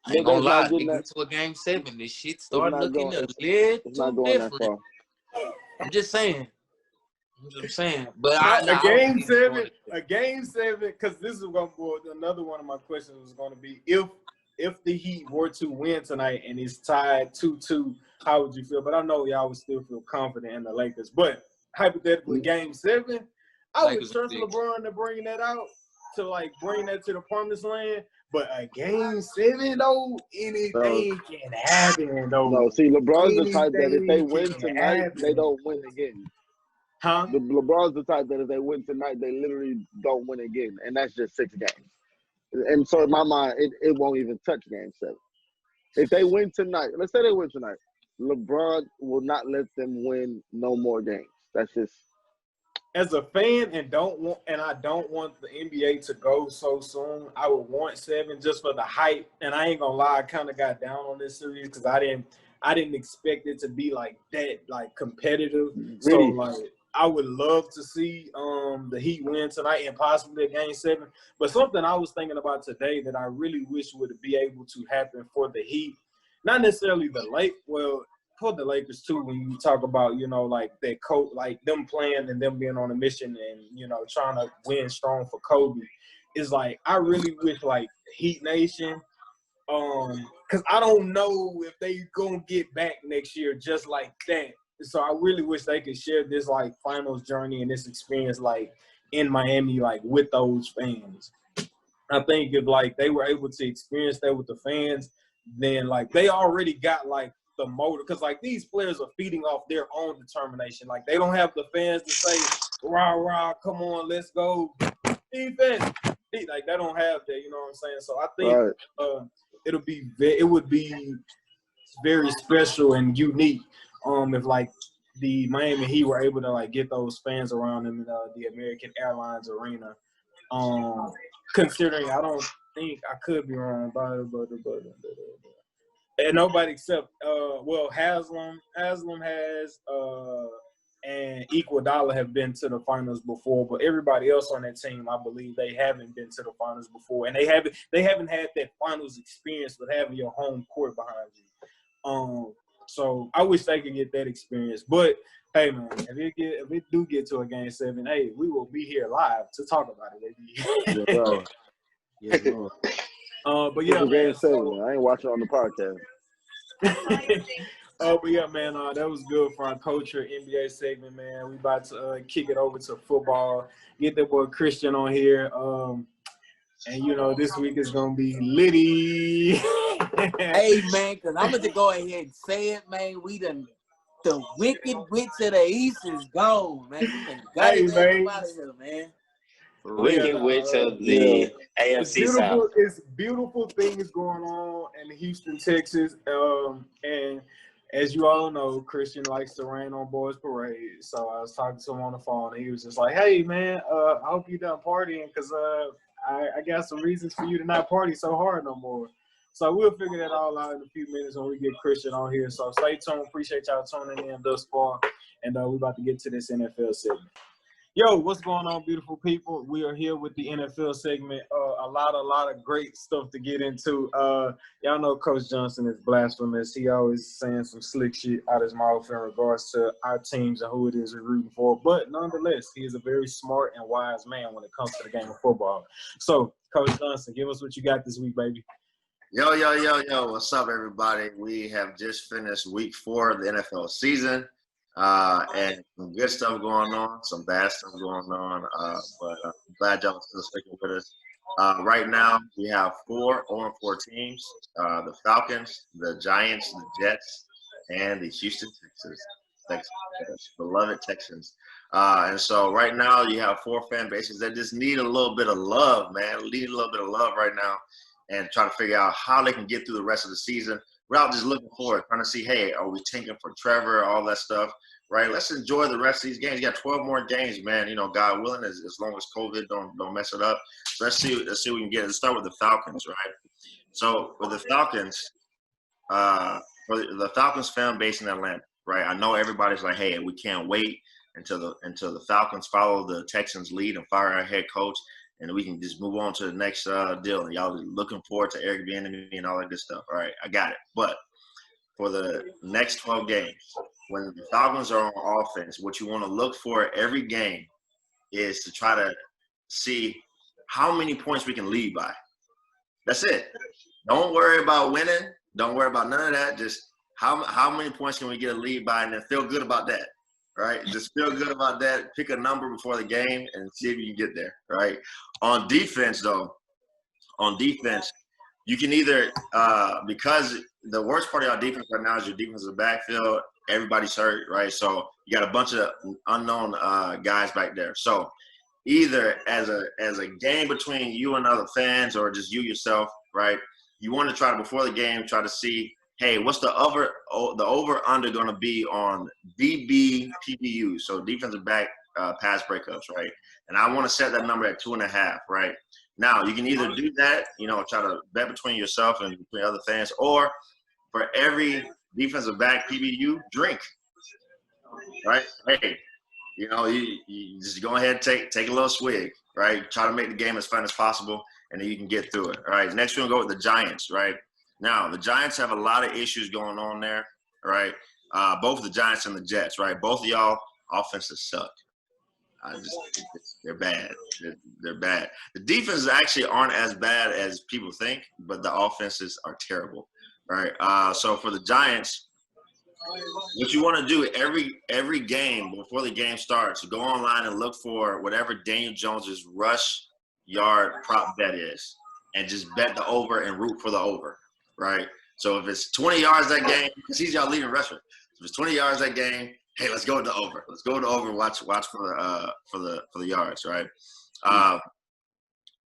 I ain't But gonna that's lie, not they getting that. get to a game 7, this shit It's start not looking going. a It's not little going that different. far. I'm just saying. But A I don't game think it's going seven, to. a game 7, because this is going to another one of my questions was going to be if the Heat were to win tonight and it's tied 2-2, how would you feel? But I know y'all would still feel confident in the Lakers. But hypothetically, game 7, I would Lakers trust would be- LeBron to bring that out, to like bring that to the promised land. But a game 7 though, anything can happen though. No, see, LeBron's the type that if they Anything win can tonight, happen. they don't win again. Huh? LeBron's the type that if they win tonight, they literally don't win again, and that's just 6 games. And so in my mind, it won't even touch game 7. If they win tonight, let's say they win tonight, LeBron will not let them win no more games. That's just. As a fan, and I don't want the NBA to go so soon. I would want 7 just for the hype. And I ain't gonna lie, I kind of got down on this series because I didn't expect it to be like that, like competitive. So Really? like I would love to see the Heat win tonight and possibly a game 7. But something I was thinking about today that I really wish would be able to happen for the Heat, not necessarily for the Lakers too, when you talk about, you know, like that coach, like them playing and them being on a mission and, you know, trying to win strong for Kobe, is like I really wish like Heat Nation, because I don't know if they gonna get back next year just like that. So I really wish they could share this like finals journey and this experience like in Miami, like with those fans. I think if like they were able to experience that with the fans, then like they already got like the motor, because like these players are feeding off their own determination. Like they don't have the fans to say, rah rah, come on, let's go defense. Like they don't have that, you know what I'm saying? So I think it would be very special and unique if like the Miami Heat were able to like get those fans around them in the American Airlines Arena. Considering I don't think, I could be wrong, but and nobody except Haslam has and Iguodala have been to the finals before, but everybody else on that team, I believe they haven't been to the finals before, and they haven't had that finals experience with having your home court behind you. So I wish they could get that experience, but hey man, if it do get to a game 7, hey, we will be here live to talk about it. Yeah, bro. Yes, Lord. But yeah, man. Game 7. I ain't watching on the podcast. But yeah, man, that was good for our culture NBA segment, man. We about to kick it over to football. Get that boy Christian on here. And you know, this week is gonna be litty. Hey man, because I'm gonna go ahead and say it, man. The wicked witch of the east is gone, man. We done got Hey, it man. out of here, man. Wicked witch of the AFC South. It's beautiful things going on in Houston, Texas. And as you all know, Christian likes to rain on boys parade. So I was talking to him on the phone, and he was just like, "Hey, man, I hope you done partying, because I got some reasons for you to not party so hard no more." So we'll figure that all out in a few minutes when we get Christian on here. So stay tuned. Appreciate y'all tuning in thus far, and we're about to get to this NFL segment. Yo, what's going on, beautiful people? We are here with the NFL segment. A lot of great stuff to get into. Y'all know Coach Johnson is blasphemous. He always saying some slick shit out his mouth in regards to our teams and who it is we're rooting for. But nonetheless, he is a very smart and wise man when it comes to the game of football. So, Coach Johnson, give us what you got this week, baby. Yo, what's up, everybody? We have just finished week 4 of the NFL season. And some good stuff going on, some bad stuff going on, but I'm glad y'all are still sticking with us. Right now, we have 4 0-4 teams, the Falcons, the Giants, the Jets, and the Houston Texans. Texans, beloved Texans. And so right now you have 4 fan bases that just need a little bit of love, man. Need a little bit of love right now, and try to figure out how they can get through the rest of the season without just looking forward, trying to see, hey, are we tanking for Trevor, all that stuff, right? Let's enjoy the rest of these games. You got 12 more games, man. You know, God willing, as long as COVID don't mess it up. So let's see what we can get. Let's start with the Falcons, right? So with the Falcons, for the Falcons fan base in Atlanta, right? I know everybody's like, hey, we can't wait until the Falcons follow the Texans' lead and fire our head coach, and we can just move on to the next deal. And y'all looking forward to Eric Bieniemy and all that good stuff. All right, I got it. But for the next 12 games, when the Falcons are on offense, what you want to look for every game is to try to see how many points we can lead by. That's it. Don't worry about winning. Don't worry about none of that. Just how many points can we get a lead by, and then feel good about that. Right? Just feel good about that. Pick a number before the game and see if you can get there, right? On defense, though, you can either because the worst part of your defense right now is your defensive backfield. Everybody's hurt, right? So you got a bunch of unknown guys back there. So either as a game between you and other fans or just you yourself, right? You want to try to, before the game, try to see, hey, what's the over-under going to be on DB PBU, so defensive back pass breakups, right? And I want to set that number at 2.5, right? Now, you can either do that, try to bet between yourself and between other fans, or for every defensive back PBU, drink, right? Hey, you just go ahead and take a little swig, right? Try to make the game as fun as possible, and then you can get through it, all right? Next, we're going to go with the Giants, right? Now, the Giants have a lot of issues going on there, right? Both the Giants and the Jets, right? Both of y'all offenses suck. They're bad. They're bad. The defenses actually aren't as bad as people think, but the offenses are terrible, right? So for the Giants, what you want to do every game before the game starts, go online and look for whatever Daniel Jones's rush yard prop bet is, and just bet the over and root for the over. Right, so if it's 20 yards that game, because he's y'all leading rusher. If it's 20 yards that game, hey, let's go to the over. Let's go to the over. Watch for the yards, right?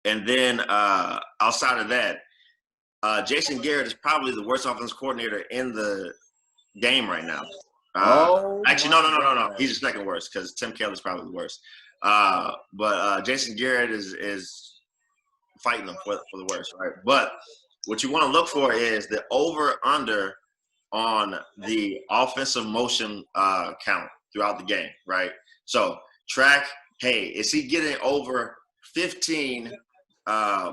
And then outside of that, Jason Garrett is probably the worst offensive coordinator in the game right now. Actually, no. He's the second worst because Tim Kelly's probably the worst. But Jason Garrett is fighting them for the worst, right? But what you want to look for is the over-under on the offensive motion count throughout the game, right? So track, hey, is he getting over 15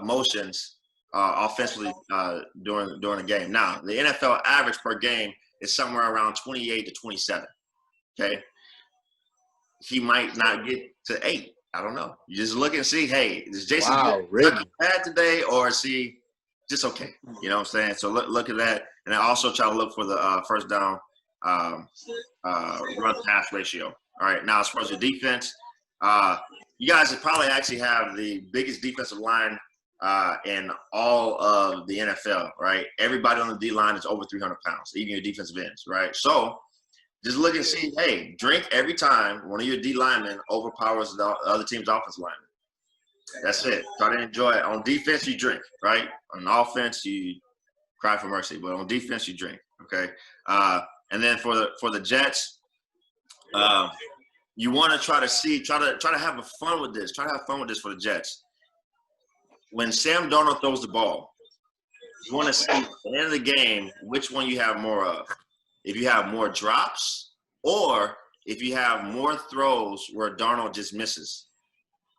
motions offensively during the game? Now, the NFL average per game is somewhere around 28 to 27, okay? He might not get to 8. I don't know. You just look and see, hey, is Jason really bad today, or is he just okay? You know what I'm saying? So look at that. And then also try to look for the first down run pass ratio. All right. Now, as far as the defense, you guys probably actually have the biggest defensive line in all of the NFL, right? Everybody on the D line is over 300 pounds, even your defensive ends, right? So just look and see, hey, drink every time one of your D linemen overpowers the other team's offensive lineman. That's it. Try to enjoy it. On defense, you drink, right? On offense, you cry for mercy. But on defense, you drink, okay? And then for the Jets, you want to try to have fun with this. Try to have fun with this for the Jets. When Sam Darnold throws the ball, you want to see at the end of the game which one you have more of. If you have more drops or if you have more throws where Darnold just misses,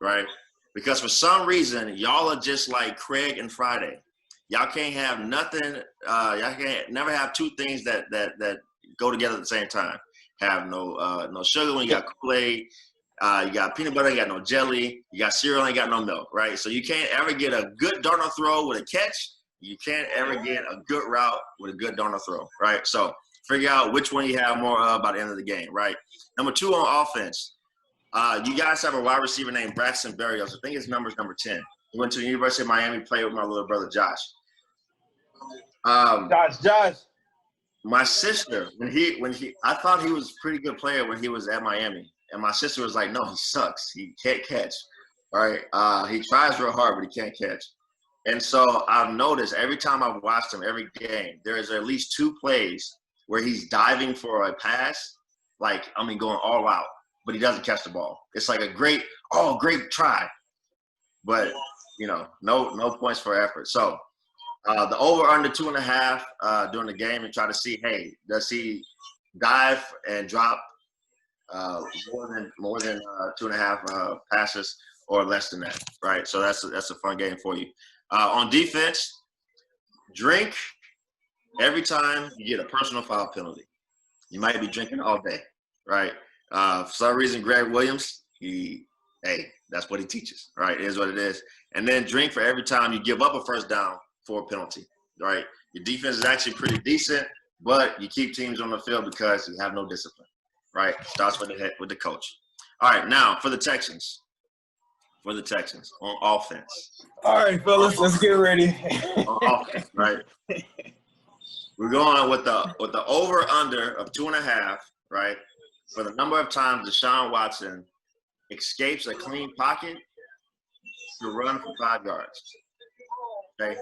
right? Because for some reason, y'all are just like Craig and Friday. Y'all can't have nothing. Y'all can't never have two things that go together at the same time. Have no sugar when you got Kool-Aid. You got peanut butter, you got no jelly. You got cereal, and you got no milk, right? So you can't ever get a good Darnold throw with a catch. You can't ever get a good route with a good Darnold throw, right? So figure out which one you have more of by the end of the game, right? Number 2 on offense. You guys have a wide receiver named Braxton Berrios. I think his number's number 10. He went to the University of Miami, played with my little brother Josh. Josh. my sister, I thought he was a pretty good player when he was at Miami, and my sister was like, "No, he sucks. He can't catch. All right, he tries real hard, but he can't catch." And so I've noticed every time I've watched him, every game, there is at least 2 plays where he's diving for a pass, going all out, but he doesn't catch the ball. It's like a great try, but no points for effort. So the over under 2.5 during the game, and try to see, hey, does he dive and drop more than 2.5 passes or less than that, right? So that's a fun game for you. On defense, drink every time you get a personal foul penalty. You might be drinking all day, right? For some reason, Greg Williams, that's what he teaches, right? It is what it is. And then drink for every time you give up a first down for a penalty, right? Your defense is actually pretty decent, but you keep teams on the field because you have no discipline, right? Starts with the coach. All right, now for the Texans. On offense. All right, fellas, let's get ready. On offense, right? We're going with the over under of 2.5, right? For the number of times Deshaun Watson escapes a clean pocket to run for 5 yards. Okay,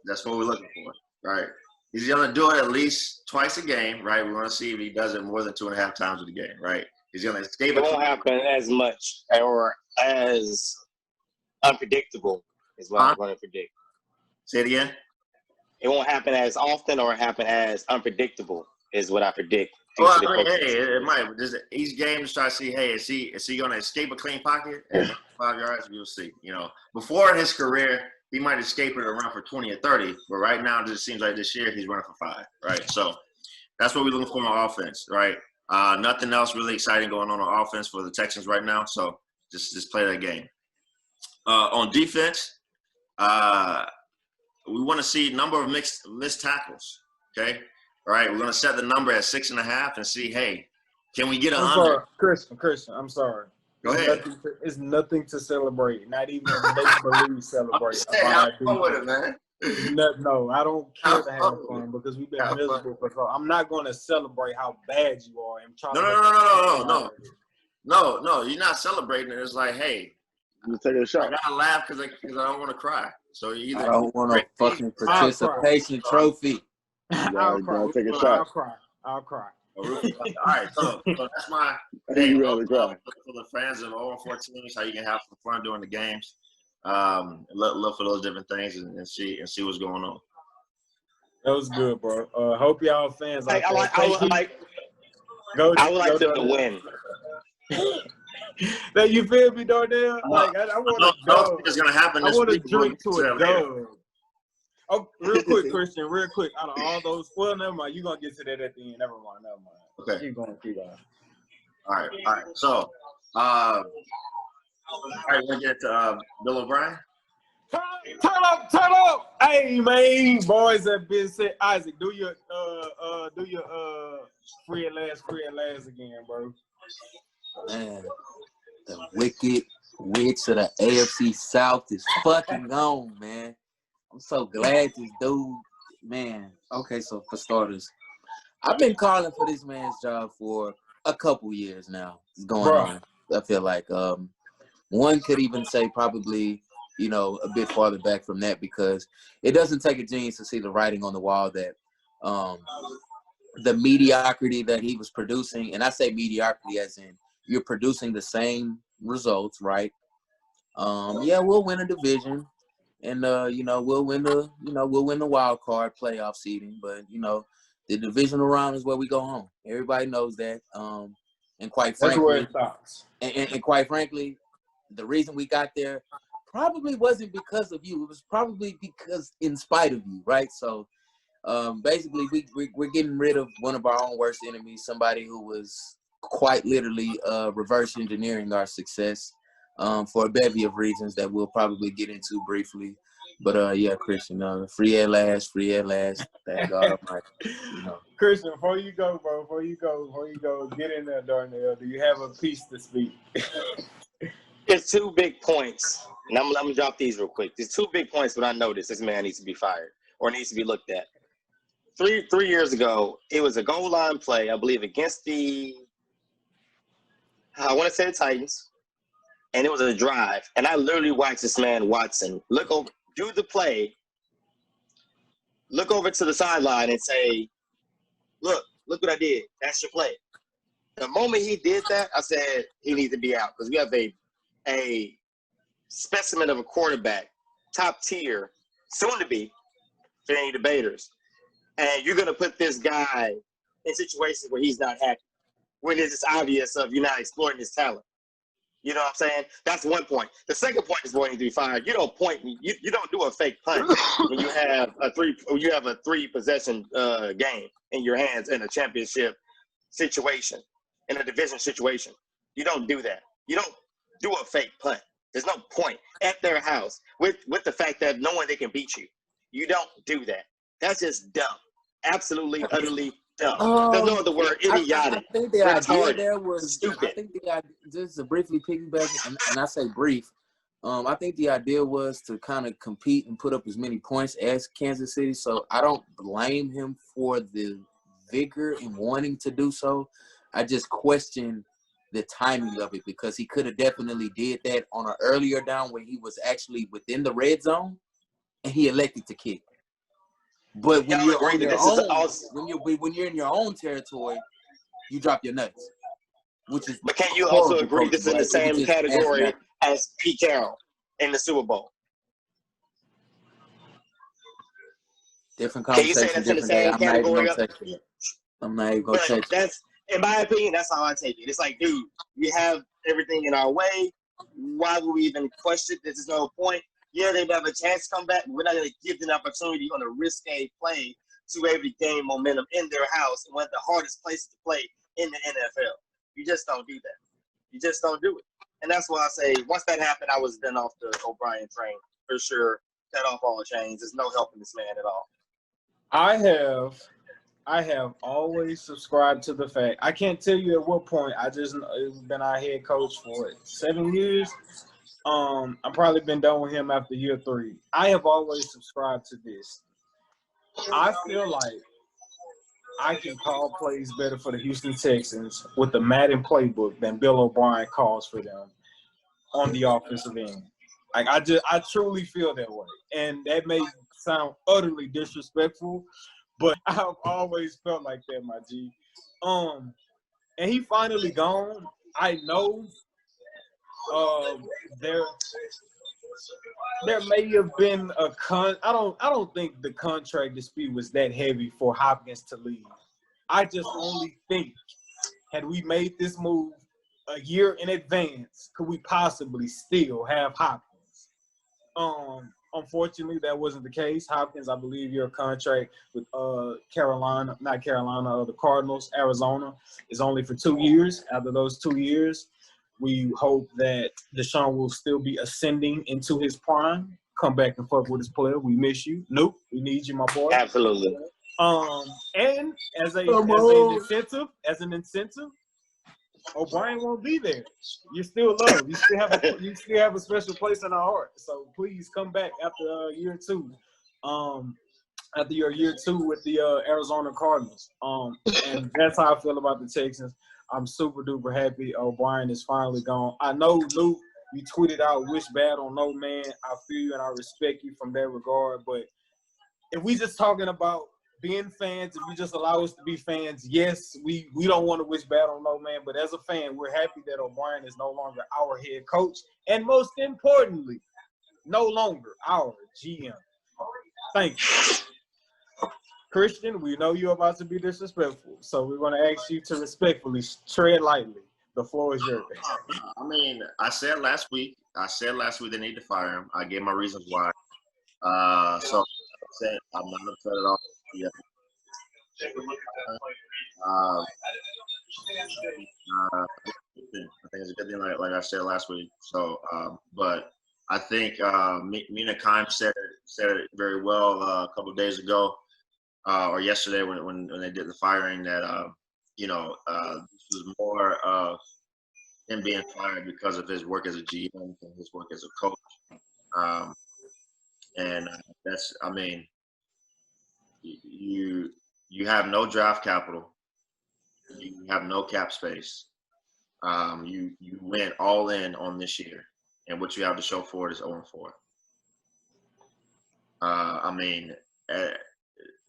that's what we're looking for, right? He's gonna do it at least twice a game, right? We want to see if he does it more than 2.5 times a game, right? He's gonna escape. It won't happen as much or as unpredictable is what I'm going to predict. Say it again. It won't happen as often or happen as unpredictable is what I predict. Well, it might. Each game to try to see, hey, is he going to escape a clean pocket at 5 yards? We'll see. Before in his career, he might escape it and run for 20 or 30, but right now it just seems like this year he's running for 5, right? So that's what we're looking for on offense, right? Nothing else really exciting going on offense for the Texans right now, so just play that game. On defense, we want to see number of missed tackles, okay? All right, we're going to set the number at 6.5 and see, hey, can we get an under? Christian, I'm sorry. Go ahead. It's nothing to celebrate, not even a make-believe celebrate. Have fun with it, man. No, I don't care to have fun because we've been miserable for so. I'm not going to celebrate how bad you are. No, you're not celebrating it. It's like, hey, I'm taking a shot. I gotta laugh because I don't want to cry. So you either I don't want a fucking participation trophy. I'll cry. Take a shot. I'll cry. All right, so that's my thing. For the fans of all 4 teams, how you can have some fun during the games. Look for those different things and see what's going on. That was good, bro. Hope y'all fans. I would like them to win. That you feel me, Darnell? Like I want to go. It's gonna happen. I want to drink to a dub. Oh, real quick, Christian. Real quick. Out of all those, well, never mind. You're gonna get to that at the end. Never mind. Okay. Keep going. All right. So, all right, we'll get to Bill O'Brien. Turn up. Hey, man, boys have been said. Isaac, do your free at last again, bro. Man, the wicked witch of the AFC South is fucking gone, man. I'm so glad this dude, man. Okay, so for starters, I've been calling for this man's job for a couple years now. It's going on. I feel like one could even say probably, a bit farther back from that, because it doesn't take a genius to see the writing on the wall that the mediocrity that he was producing, and I say mediocrity as in you're producing the same results, right? We'll win a division, and we'll win the wild card playoff seeding, but the divisional round is where we go home. Everybody knows that. And quite frankly, and quite frankly, the reason we got there probably wasn't because of you. It was probably because in spite of you, right? So basically, we're getting rid of one of our own worst enemies, somebody who was quite literally reverse engineering our success for a bevy of reasons that we'll probably get into briefly. But Christian, free at last. Thank God Almighty. Christian, before you go, get in there, Darnell. Do you have a piece to speak? There's 2 big points, and I'm gonna drop these real quick. There's 2 big points that I noticed this man needs to be fired or needs to be looked at. three years ago, it was a goal line play, I believe, against I want to say the Titans, and it was a drive. And I literally watched this man, Watson, look over, do the play, look over to the sideline and say, look what I did. That's your play. The moment he did that, I said he needs to be out because we have a specimen of a quarterback, top tier, soon to be, for any debaters. And you're going to put this guy in situations where he's not happy, when it's just obvious of you're not exploiting his talent. You know what I'm saying? That's one point. The second point is wanting to be fired. You don't you don't do a fake punt when you have a three possession game in your hands in a championship situation, in a division situation. You don't do that. You don't do a fake punt. There's no point at their house with the fact that knowing they can beat you. You don't do that. That's just dumb. Absolutely, utterly dumb. There's no other word. Idiotic. I think the retarded, idea there was stupid. I think the idea, just to briefly piggyback, and I say brief. I think the idea was to kind of compete and put up as many points as Kansas City. So I don't blame him for the vigor in wanting to do so. I just question the timing of it because he could have definitely did that on an earlier down when he was actually within the red zone, and he elected to kick. But when you're on your own, when you're in your own territory, you drop your nuts. Which is but can you also agree this is in the same category as Pete Carroll in the Super Bowl? Different conversation. Can you say that's in the same category? I'm not even gonna touch that's, in my opinion, that's how I take it. It's like, dude, we have everything in our way. Why would we even question? There's no point. Yeah, they have a chance to come back. But we're not going to give them an opportunity on a risque play to be able to gain momentum in their house and one of the hardest places to play in the NFL. You just don't do that. You just don't do it. And that's why I say once that happened, I was then off the O'Brien train for sure. Cut off all chains. There's no helping this man at all. I have always subscribed to the fact. I can't tell you at what point. It's been our head coach for 7 years. I've probably been done with him after year 3. I have always subscribed to this. I feel like I can call plays better for the Houston Texans with the Madden playbook than Bill O'Brien calls for them on the offensive end. Like I truly feel that way, and that may sound utterly disrespectful, but I've always felt like that, my G. And he finally gone. I know. There may have been a I don't think the contract dispute was that heavy for Hopkins to leave. I just only think had we made this move a year in advance, could we possibly still have Hopkins? Unfortunately, that wasn't the case. Hopkins, I believe your contract with the Cardinals, Arizona, is only for 2 years. After those 2 years, we hope that Deshaun will still be ascending into his prime. Come back and fuck with his player. We miss you. Nope, we need you, my boy. Absolutely. And as an incentive, O'Brien won't be there. You're still loved. You still have a special place in our heart. So please come back after year 2. After your year 2 with the Arizona Cardinals. And that's how I feel about the Texans. I'm super duper happy O'Brien is finally gone. I know, Luke, you tweeted out wish bad on no man. I feel you and I respect you from that regard. But if we just talking about being fans, if you just allow us to be fans, yes, we don't want to wish bad on no man. But as a fan, we're happy that O'Brien is no longer our head coach. And most importantly, no longer our GM. Thank you. Christian, we know you're about to be disrespectful, so we're going to ask you to respectfully tread lightly. The floor is yours. I mean, I said last week they need to fire him. I gave my reasons why. So I said I'm not upset at all. Yeah. I think it's a good thing, like I said last week. So, but I think Mina Kimes said it very well a couple of days ago. Or yesterday when they did the firing, that this was more of him being fired because of his work as a GM and his work as a coach. And that's, I mean, you have no draft capital. You have no cap space. You went all in on this year, and what you have to show for it is 0-4. I mean,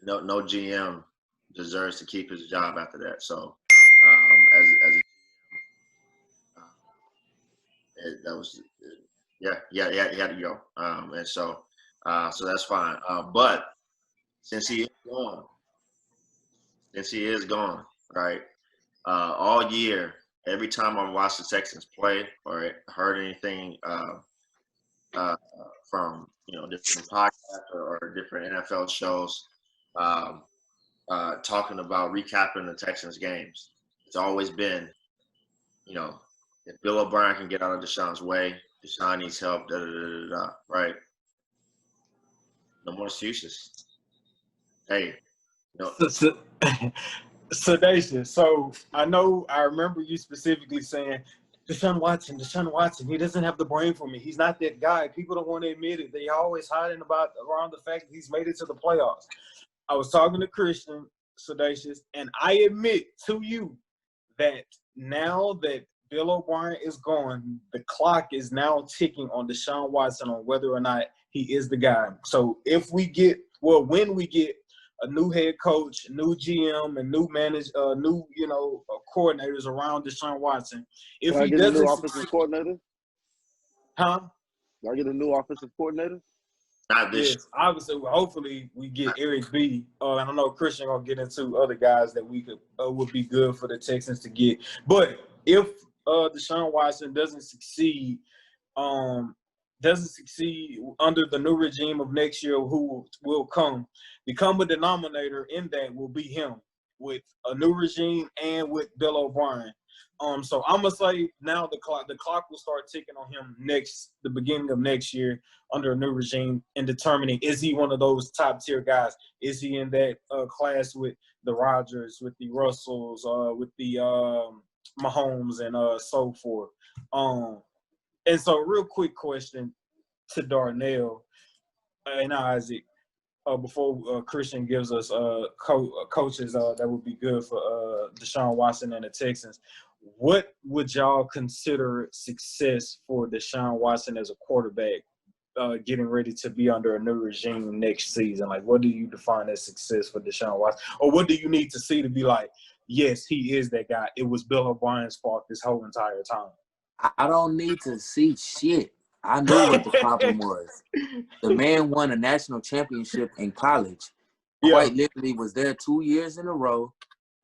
no GM deserves to keep his job after that. So, that was, he had to go, and so that's fine. But since he is gone, right? All year, every time I watched the Texans play or heard anything from different podcasts or different NFL shows talking about recapping the Texans games, it's always been, if Bill O'Brien can get out of Deshaun's way, Deshaun needs help, right? No more excuses. Hey, Sedacious. So I remember you specifically saying, Deshaun Watson, he doesn't have the brain for me. He's not that guy. People don't want to admit it. They always hiding around the fact that he's made it to the playoffs. I was talking to Christian, Sedacious, and I admit to you that now that Bill O'Brien is gone, the clock is now ticking on Deshaun Watson on whether or not he is the guy. So when we get a new head coach, new GM, and new coordinators around Deshaun Watson, if he doesn't, a new offensive coordinator? Huh? Do I get a new offensive coordinator? Yes, obviously. Hopefully, we get Eric B. And I know Christian gonna get into other guys that we could would be good for the Texans to get. But if Deshaun Watson doesn't succeed under the new regime of next year, who will become a denominator in that will be him with a new regime and with Bill O'Brien. So I'm gonna say now the clock will start ticking on him the beginning of next year under a new regime, and determining, is he one of those top tier guys? Is he in that class with the Rodgers, with the Russells, with the Mahomes, and so forth? And so real quick question to Darnell and Isaac, before Christian gives us coaches that would be good for Deshaun Watson and the Texans. What would y'all consider success for Deshaun Watson as a quarterback getting ready to be under a new regime next season? Like, what do you define as success for Deshaun Watson? Or what do you need to see to be like, yes, he is that guy. It was Bill O'Brien's fault this whole entire time. I don't need to see shit. I knew what the problem was. The man won a national championship in college. Quite literally was there 2 years in a row.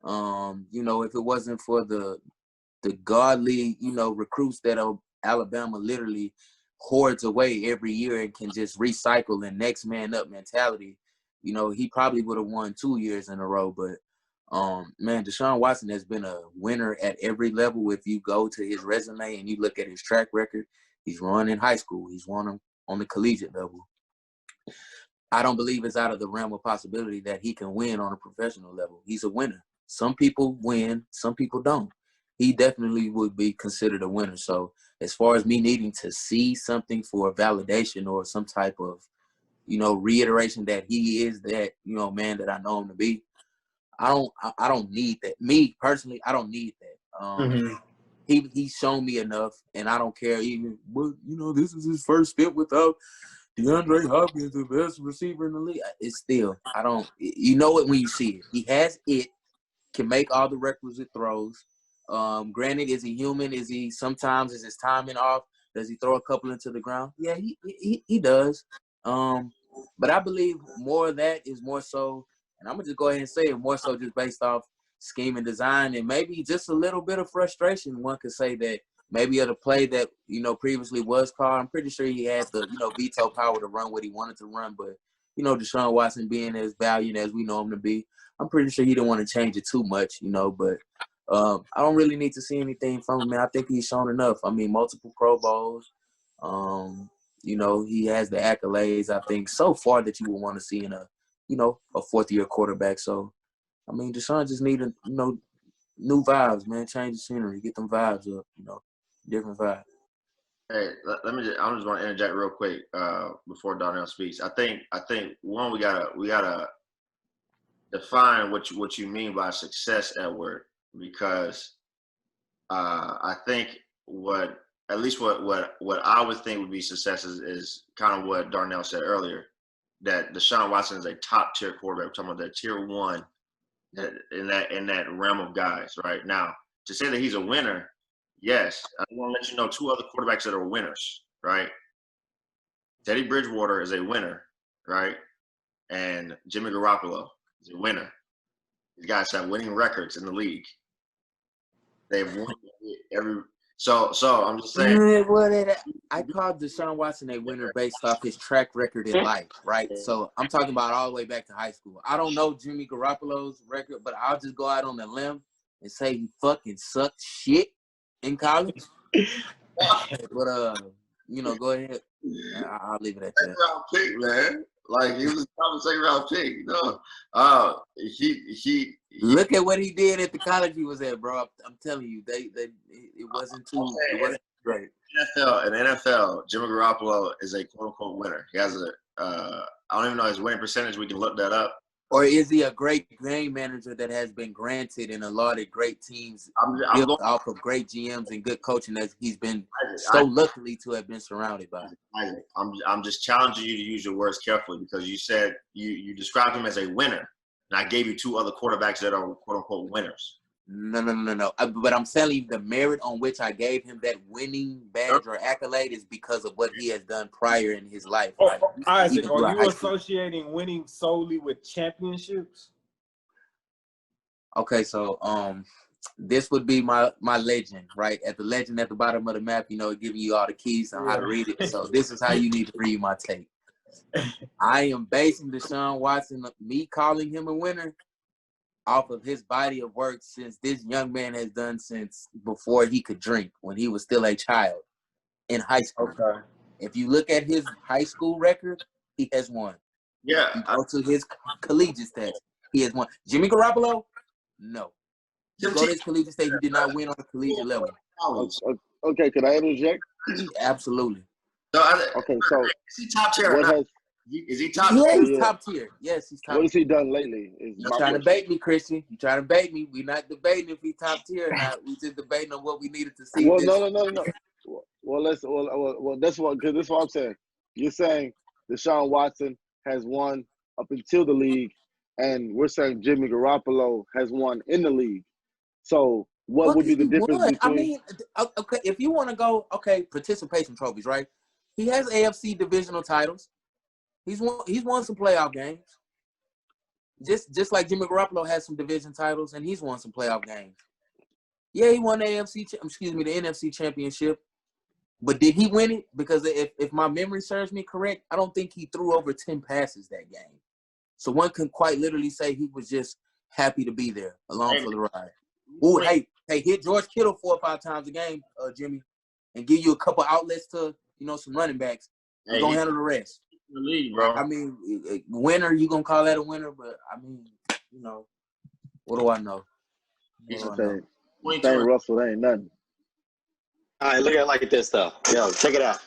If it wasn't for the godly, recruits that Alabama literally hoards away every year and can just recycle and next man up mentality, he probably would have won 2 years in a row. But man, Deshaun Watson has been a winner at every level. If you go to his resume and you look at his track record, he's won in high school. He's won them on the collegiate level. I don't believe it's out of the realm of possibility that he can win on a professional level. He's a winner. Some people win, some people don't. He definitely would be considered a winner. So as far as me needing to see something for validation or some type of, reiteration that he is that, man that I know him to be, I don't need that. Me personally, I don't need that. He's shown me enough, and I don't care even. But this is his first step without DeAndre Hopkins, the best receiver in the league. It's still, I don't. You know it when you see it. He has it. Can make all the requisite throws. Granted, is he human? Is his timing off? Does he throw a couple into the ground? Yeah, he does. But I believe more of that is more so, and I'm gonna just go ahead and say it, more so just based off scheme and design, and maybe just a little bit of frustration. One could say that maybe at a play that previously was called, I'm pretty sure he had the veto power to run what he wanted to run, but Deshaun Watson being as valiant as we know him to be, I'm pretty sure he didn't want to change it too much, but I don't really need to see anything from him. I think he's shown enough. I mean, multiple Pro Bowls. He has the accolades, I think, so far that you would want to see in a fourth-year quarterback. So, I mean, Deshaun just needed, new vibes, man. Change the scenery, get them vibes up, different vibes. Hey, I'm just going to interject real quick before Darnell speaks. I think one, we gotta define what you mean by success, Edward, because I think at least what I would think would be success is kind of what Darnell said earlier, that Deshaun Watson is a top tier quarterback. We're talking about that tier one, in that realm of guys. Right now, to say that he's a winner, yes, I want to let you know two other quarterbacks that are winners. Right, Teddy Bridgewater is a winner. Right, and Jimmy Garoppolo is a winner. These guys have winning records in the league. They've won every. So I'm just saying. I called Deshaun Watson a winner based off his track record in life, right? So I'm talking about all the way back to high school. I don't know Jimmy Garoppolo's record, but I'll just go out on a limb and say he fucking sucked shit in college. But go ahead. I'll leave it at that. Second round pick, man. Like he was a second round pick. He Look at what he did at the college he was at, bro. I'm telling you, it wasn't great. In NFL, Jimmy Garoppolo is a quote unquote winner. He has I don't even know his winning percentage. We can look that up. Or is he a great game manager that has been granted and allotted great teams built off of great GMs and good coaching that he's been so luckily to have been surrounded by? I'm just challenging you to use your words carefully, because you said you described him as a winner, and I gave you two other quarterbacks that are quote unquote winners. No. But I'm telling you, the merit on which I gave him that winning badge or accolade is because of what he has done prior in his life. Right? Isaac, are you associating winning solely with championships? Okay, so this would be my legend, right? At the legend at the bottom of the map, giving you all the keys on how to read it. So this is how you need to read my tape. I am basing Deshaun Watson, me calling him a winner, off of his body of work since this young man has done since before he could drink, when he was still a child in high school. Okay. If you look at his high school record, he has won. Yeah. You go to his collegiate stats, he has won. Jimmy Garoppolo, no. You go to his collegiate stats, he did not win on the collegiate level. Okay, could I interject? Absolutely. Okay, so is he top tier? Is he top tier? tier? Yeah, he's top tier. Yes, he's top tier. What has he done lately? You're trying to bait me, Christian. You're trying to bait me. We're not debating if he's top tier or not. We're just debating on what we needed to see. Well, no. Well, that's what I'm saying. You're saying Deshaun Watson has won up until the league, and we're saying Jimmy Garoppolo has won in the league. So what would be the difference between? I mean, okay, if you want to go, participation trophies, right? He has AFC divisional titles. He's won some playoff games. Just like Jimmy Garoppolo has some division titles, and he's won some playoff games. Yeah, he won the NFC championship. But did he win it? Because if my memory serves me correct, I don't think he threw over 10 passes that game. So one can quite literally say he was just happy to be there along for the ride. Ooh, hey, hit George Kittle 4 or 5 times a game, Jimmy, and give you a couple outlets to, some running backs. We're going to handle the rest. The league, bro. I mean, winner, you going to call that a winner? But, I mean, what do I know? Saying Russell ain't nothing. All right, look at it like this, though. Yo, check it out.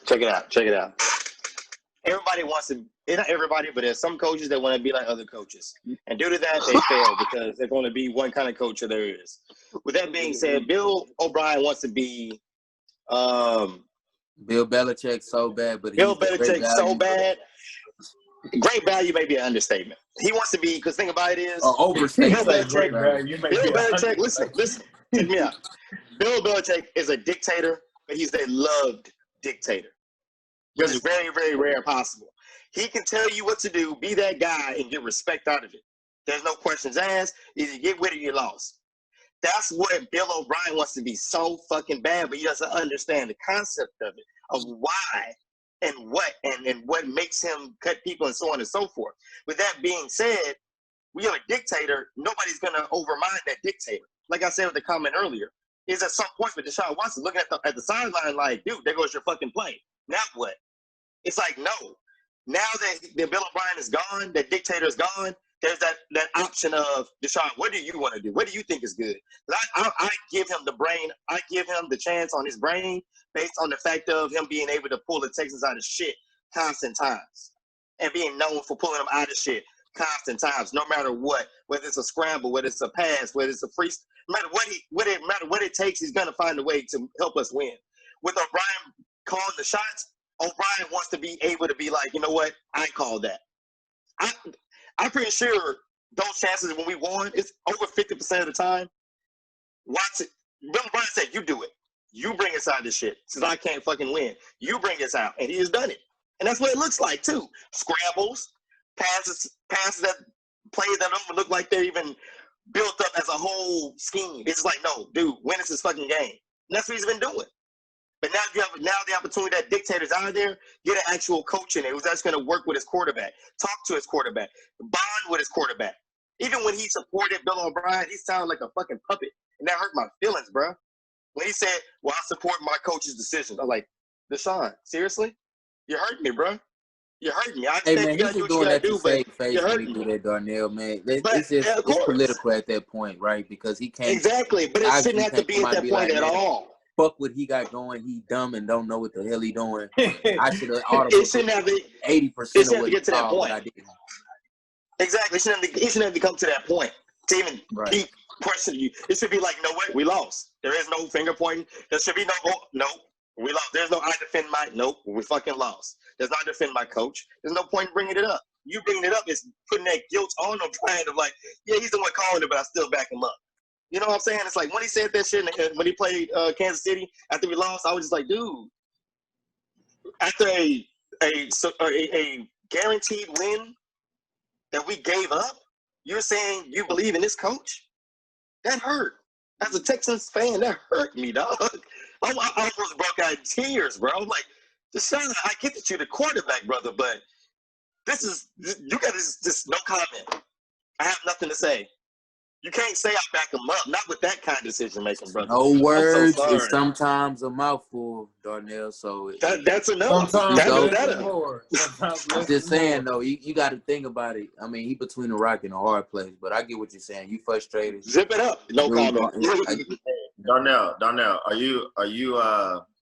Everybody wants to, not everybody, but there's some coaches that want to be like other coaches. And due to that, they fail because there's going to be one kind of coach that there is. With that being said, Bill O'Brien wants to be Bill Belichick so bad, but Bill Belichick so bad. Great value may be an understatement. He wants to be, because think about it is overstatement. Bill Belichick, listen, check me out. Bill Belichick is a dictator, but he's a loved dictator. Which is very, very rare possible. He can tell you what to do, be that guy, and get respect out of it. There's no questions asked. Either you get with it or you lost. That's what Bill O'Brien wants to be so fucking bad, but he doesn't understand the concept of it, of why and what makes him cut people and so on and so forth. With that being said, we have a dictator. Nobody's going to overmind that dictator. Like I said with the comment earlier, is at some point with Deshaun Watson looking at the sideline like, dude, there goes your fucking play. Now what? It's like, no. Now that Bill O'Brien is gone, that dictator is gone, there's that option of, Deshaun, what do you want to do? What do you think is good? I give him the brain. I give him the chance on his brain based on the fact of him being able to pull the Texans out of shit constant times and being known for pulling them out of shit. constant times, no matter what, whether it's a scramble, whether it's a pass, whether it's a free, no matter what it takes, he's gonna find a way to help us win. With O'Brien calling the shots, O'Brien wants to be able to be like, you know what, I called that. I'm pretty sure those chances when we won, it's over 50% of the time. Watch it. Bill O'Brien said, "You do it. You bring us out this shit, since I can't fucking win. You bring us out," and he has done it. And that's what it looks like too. Scrambles, passes that plays that don't look like they're even built up as a whole scheme. It's like, no, dude, win us this fucking game. And that's what he's been doing. But now you have the opportunity that dictator's out of there, get an actual coach in there who's actually going to work with his quarterback, talk to his quarterback, bond with his quarterback. Even when he supported Bill O'Brien, he sounded like a fucking puppet. And that hurt my feelings, bro. When he said, "Well, I support my coach's decisions," I'm like, Deshaun, seriously? You're hurting me, bro. You're hurting me. I Hey understand man, you he's gotta do just what you doing gotta that to do, save but face you're when he hurting do me. that, Darnell, man. But It's just of it's course. political at that point, right? Because he can't Exactly. But it shouldn't obviously have to can't be come at out and that be point like, at man, all. fuck what he got going. He dumb and don't know what the hell he doing. I should have It audible shouldn't have to, 80% of to what he get to that called, but point. I didn't. Exactly. It shouldn't have to come to that point to even Right. keep questioning you. It should be like, you know what? We lost. There is no finger pointing. There should be no, we lost. There's no I defend my, nope, we fucking lost. There's not defend my coach. There's no point in bringing it up. You bringing it up is putting that guilt on O'Brien of like, yeah, he's the one calling it, but I still back him up. You know what I'm saying? It's like when he said that shit, when he played Kansas City after we lost, I was just like, dude, after a guaranteed win that we gave up, you're saying you believe in this coach? That hurt. As a Texans fan, that hurt me, dog. I almost broke out in tears, bro. I'm like, Deshaun, I get that you're the quarterback, brother, but you got just no comment. I have nothing to say. You can't say I back him up. Not with that kind of decision making, brother. No words sorry. is sometimes a mouthful, Darnell. So That's enough. Sometimes Just go. less That is more. Sometimes I'm less just is saying more. though, you got to think about it. I mean, he between a rock and a hard place, but I get what you're saying. You frustrated. Zip it up. No Dude, comment. Darnell, are you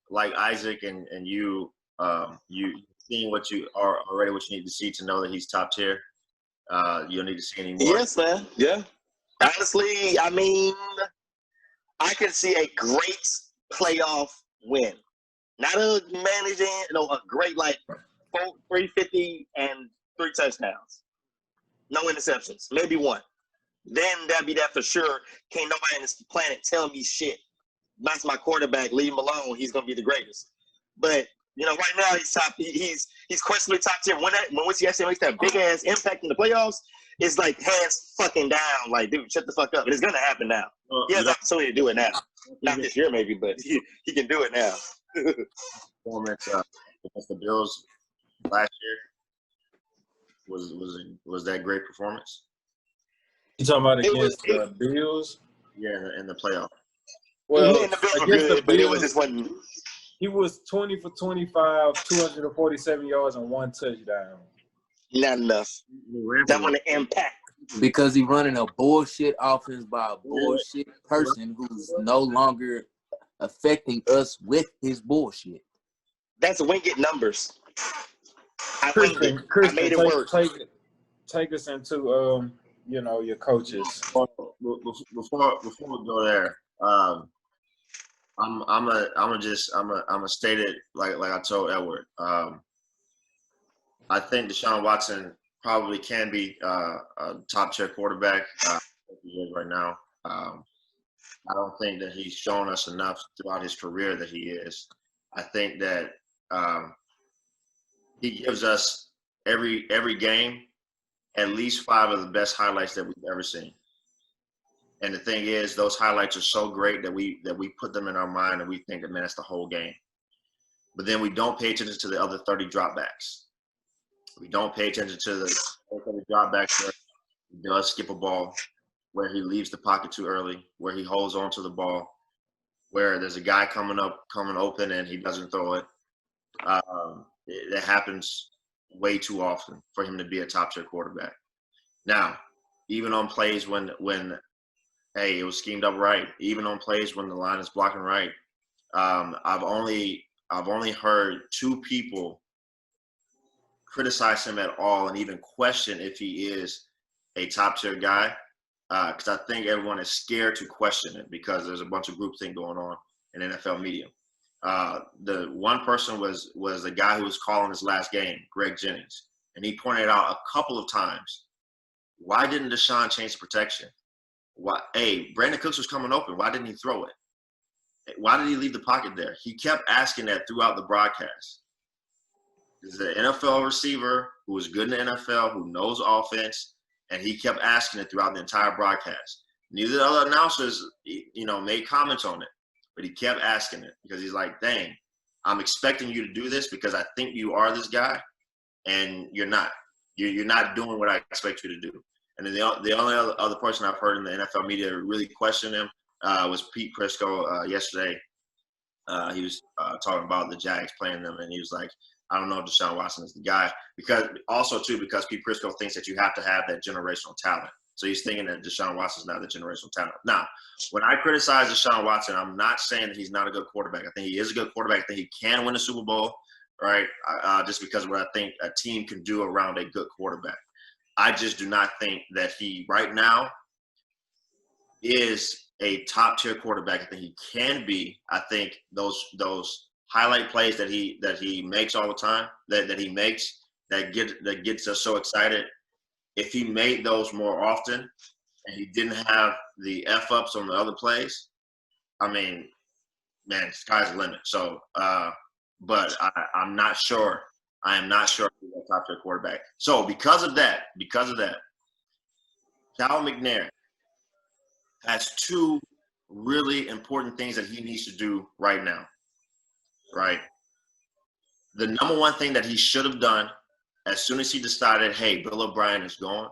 like Isaac and you seeing what you are already what you need to see to know that he's top tier? You don't need to see any more. Yes, man. Yeah. Honestly, I mean, I can see a great playoff win. Not a managing, a great 350 and 3 touchdowns. No interceptions. Maybe one. Then that'd be that for sure. Can't nobody on this planet tell me shit. That's my quarterback. Leave him alone. He's gonna be the greatest. But right now he's top. He's questionably top tier. When he actually makes that big ass impact in the playoffs, it's like hands fucking down. Like, dude, shut the fuck up. And it's gonna happen now. He has the opportunity to do it now. Not this year maybe, but he can do it now. Performance against the Bills last year was that great performance? You talking about It against was- the Bills? Yeah, in the playoff. Well, And the Bills were against the good, but it was Bills, just wasn't. he was 20 for 25, 247 yards and 1 touchdown. Not enough. That one to impact. because he running a bullshit offense by a bullshit person who's no longer affecting us with his bullshit. That's when get numbers. I Christian, made it work. Take us into your coaches. Before we go there, I'm gonna state it like I told Edward. I think Deshaun Watson probably can be a top tier quarterback he is right now. I don't think that he's shown us enough throughout his career that he is. I think that he gives us every game at least 5 of the best highlights that we've ever seen. And the thing is, those highlights are so great that we put them in our mind and we think that, man, that's the whole game. But then we don't pay attention to the other 30 dropbacks. We don't pay attention to the 30 dropbacks where he does skip a ball, where he leaves the pocket too early, where he holds on to the ball, where there's a guy coming open and he doesn't throw it. It happens way too often for him to be a top-tier quarterback. Now, even on plays when it was schemed up right, even on plays when the line is blocking right, I've only heard 2 people criticize him at all and even question if he is a top tier guy, because I think everyone is scared to question it because there's a bunch of groupthink going on in NFL media. The one person was the guy who was calling his last game, Greg Jennings, and he pointed out a couple of times, why didn't Deshaun change the protection? Why? Hey, Brandon Cooks was coming open. Why didn't he throw it? Why did he leave the pocket there? He kept asking that throughout the broadcast. He's an NFL receiver who is good in the NFL, who knows offense, and he kept asking it throughout the entire broadcast. Neither of the other announcers, made comments on it, but he kept asking it because he's like, dang, I'm expecting you to do this because I think you are this guy, and you're not. You're not doing what I expect you to do. And then the only other person I've heard in the NFL media really question him was Pete Prisco yesterday. He was talking about the Jags playing them, and he was like, I don't know if Deshaun Watson is the guy. Because Pete Prisco thinks that you have to have that generational talent. So he's thinking that Deshaun Watson is not the generational talent. Now, when I criticize Deshaun Watson, I'm not saying that he's not a good quarterback. I think he is a good quarterback. I think he can win a Super Bowl, right? Just because of what I think a team can do around a good quarterback. I just do not think that he right now is a top-tier quarterback. I think he can be. I think those highlight plays that he makes all the time, that gets us so excited. If he made those more often and he didn't have the F-ups on the other plays, I mean, man, sky's the limit. So, but I'm not sure. I am not sure if he's a top-tier quarterback. So because of that, Cal McNair has two really important things that he needs to do right now, right? The number one thing that he should have done as soon as he decided, hey, Bill O'Brien is gone,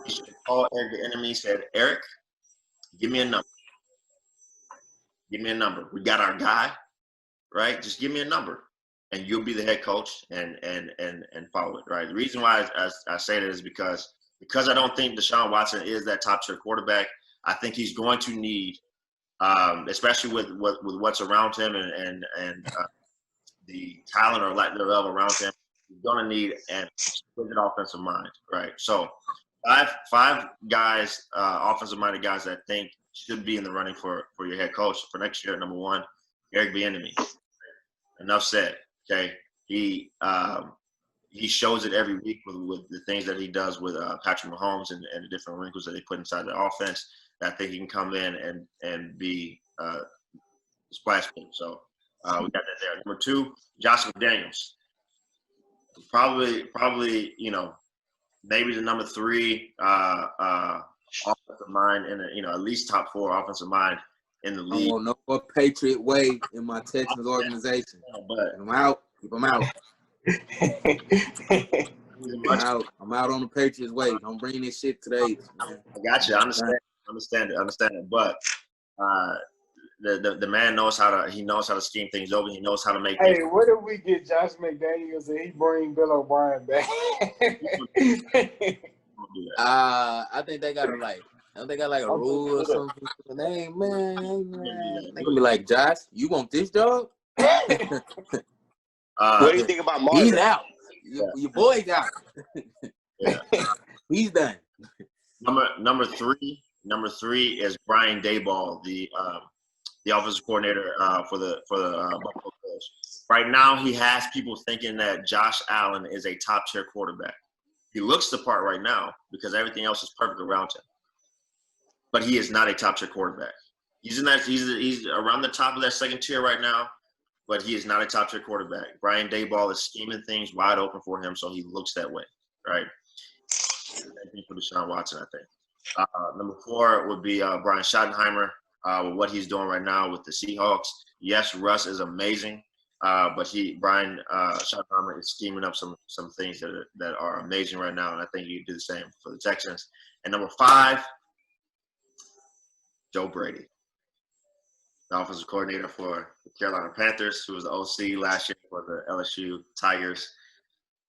he should have called Eric Bieniemy and said, Eric, give me a number. Give me a number. We got our guy, right? Just give me a number, and you'll be the head coach and follow it, right? The reason why I say that is because I don't think Deshaun Watson is that top-tier quarterback. I think he's going to need, especially with what's around him and the talent or lack thereof around him, he's going to need an exquisite offensive mind, right? So five guys, offensive-minded guys that I think should be in the running for your head coach for next year. Number one, Eric Bieniemy. Enough said. Okay, he shows it every week with the things that he does with Patrick Mahomes and the different wrinkles that they put inside the offense. That I think he can come in and be splash pad. So we got that there. Number two, Josh McDaniels. Probably maybe the number three offensive mind in at least top four offensive mind in the league. I want no more Patriot way in my Texans organization. But I'm out. I'm out. I'm out on the Patriots way. Don't bring this shit today. I got you. I understand it. But the man knows how to scheme things over. He knows how to make. Hey, what if we get Josh McDaniels and he bring Bill O'Brien back? I think they got a rule or something. Hey, man. They gonna be like, Josh, you want this dog? What do you think about Marvin? He's out. Your boy's out. Yeah. He's done. Number three is Brian Daboll, the offensive coordinator for the Buffalo Bills. Right now, he has people thinking that Josh Allen is a top-tier quarterback. He looks the part right now because everything else is perfect around him. But he is not a top-tier quarterback. He's around the top of that second tier right now, but he is not a top-tier quarterback. Brian Daboll is scheming things wide open for him, so he looks that way, right? Same thing for Deshaun Watson, I think. Number four would be Brian Schottenheimer with what he's doing right now with the Seahawks. Yes, Russ is amazing, but Brian Schottenheimer is scheming up some things that are amazing right now, and I think he can do the same for the Texans. And number five, Joe Brady, the offensive coordinator for the Carolina Panthers, who was the OC last year for the LSU Tigers.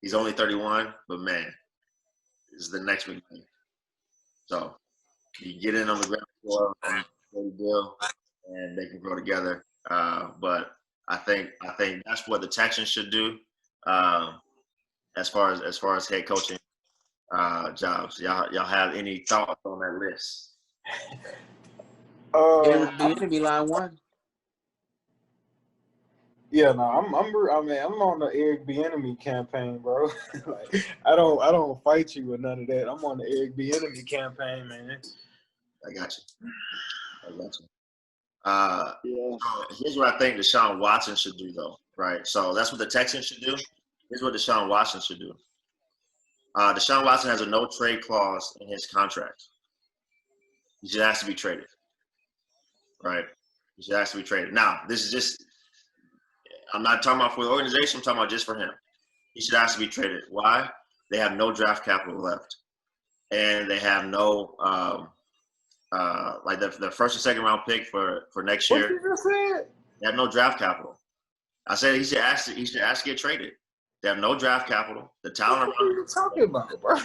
He's only 31, but man, this is the next big thing. So you get in on the ground floor, deal, and they can grow together. But I think that's what the Texans should do. as far as head coaching jobs? Y'all have any thoughts on that list? Eric Bieniemy line one. Yeah, no, I'm on the Eric Bieniemy campaign, bro. Like, I don't fight you with none of that. I'm on the Eric Bieniemy campaign, man. I got you. Yeah. So here's what I think Deshaun Watson should do, though, right? So that's what the Texans should do. Here's what Deshaun Watson should do. Deshaun Watson has a no trade clause in his contract. He just has to be traded, right? He just has to be traded. Now, this is just – I'm not talking about for the organization. I'm talking about just for him. He should have to be traded. Why? They have no draft capital left, and they have no like the first and second round pick for next year. What you just said? They have no draft capital. I said he should ask to get traded. They have no draft capital. The talent What are you talking about, bro?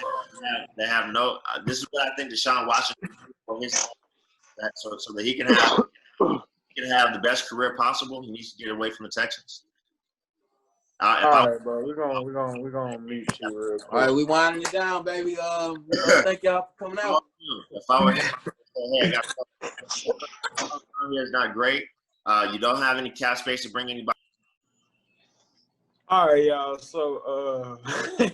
they have no. This is what I think Deshaun Watson for his so that he can have the best career possible. He needs to get away from the Texans. All right, bro. We're gonna meet you real quick. All right, we winding it down, baby. Thank y'all for coming out. If I were him, hey, it's not great. You don't have any cap space to bring anybody. All right, y'all. So, that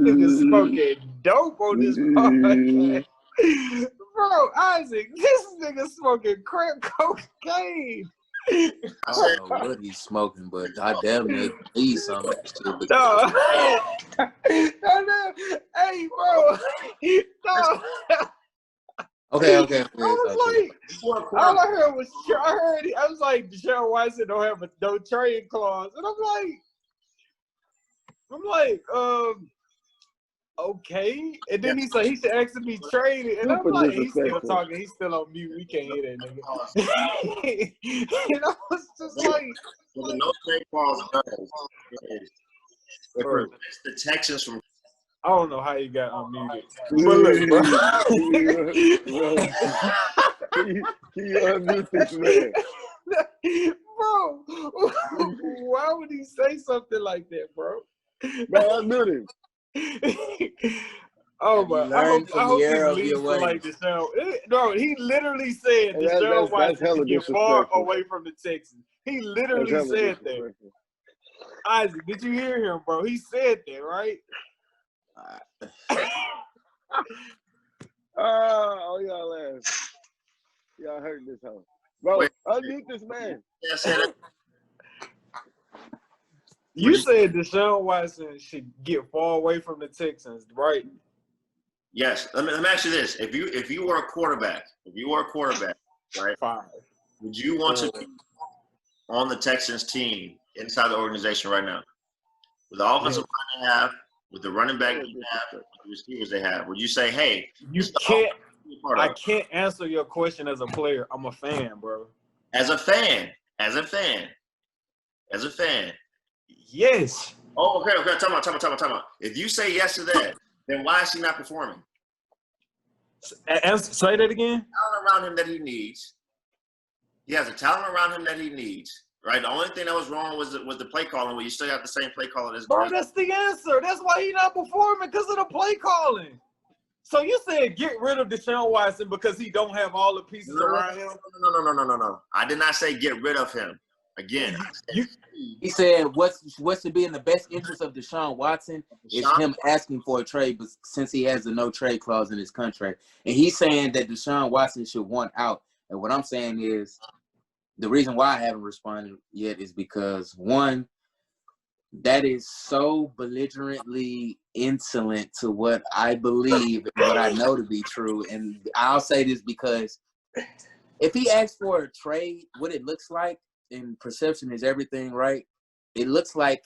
nigga smoking dope on this podcast. Bro, Isaac, this nigga smoking crack cocaine. I don't know what he's smoking, but I damn near need some of that shit. No. Hey, bro. No. Okay. I was like, all I heard was, I was like, Deshaun Watson don't have no trade clause. And I'm like, okay. And then he said he should actually be traded. And I'm like, he's still talking. He's still on mute. We can't hear that nigga. And I was just like, What the no trade clause does is it prevents the Texans from. I don't know how you got unmuted. But look, bro. Can you unmute this man? Bro, why would he say something like that, bro? Man, unmute him. Oh my! I hope the he leaves for like Deshaun. No, he literally said Hey, Deshaun Watson hella should get far disrespectful. away from the Texans. He literally That's hella said that. disrespectful. Isaac, did you hear him, bro? He said that, right? Oh, y'all ass. Y'all heard this hoe. Bro, Wait. unmute this man. You said Deshaun Watson should get far away from the Texans, right? Yes. Let me ask you this: if you were a quarterback, right? Fine. Would you want to be on the Texans team inside the organization right now? With the offensive line they have, with the running back they have, with the receivers they have, would you say, hey, I can't answer your question as a player. I'm a fan, bro. As a fan. Yes. Oh, okay. Time out. If you say yes to that, then why is he not performing? Say that again. Talent around him that he needs. He has a talent around him that he needs. Right. The only thing that was wrong was the play calling. Where you still got the same play calling as. Bro, that's the answer. That's why he's not performing, because of the play calling. So you said get rid of Deshaun Watson because he don't have all the pieces around him? No. I did not say get rid of him. Again, he said what's to be in the best interest of Deshaun Watson is him asking for a trade, but since he has a no trade clause in his contract, and he's saying that Deshaun Watson should want out. And what I'm saying is, the reason why I haven't responded yet is because, one, that is so belligerently insolent to what I believe and what I know to be true. And I'll say this because if he asks for a trade, what it looks like, and perception is everything, right? It looks like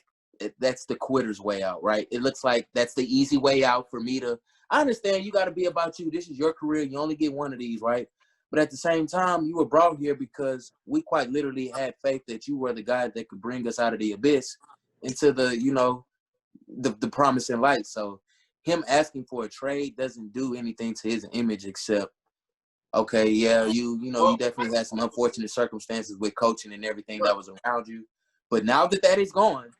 that's the quitter's way out, right? It looks like that's the easy way out for me to – I understand you got to be about you. This is your career. You only get one of these, right? But at the same time, you were brought here because we quite literally had faith that you were the guy that could bring us out of the abyss into the, the promising light. So him asking for a trade doesn't do anything to his image except, okay, yeah, you definitely had some unfortunate circumstances with coaching and everything that was around you. But now that is gone,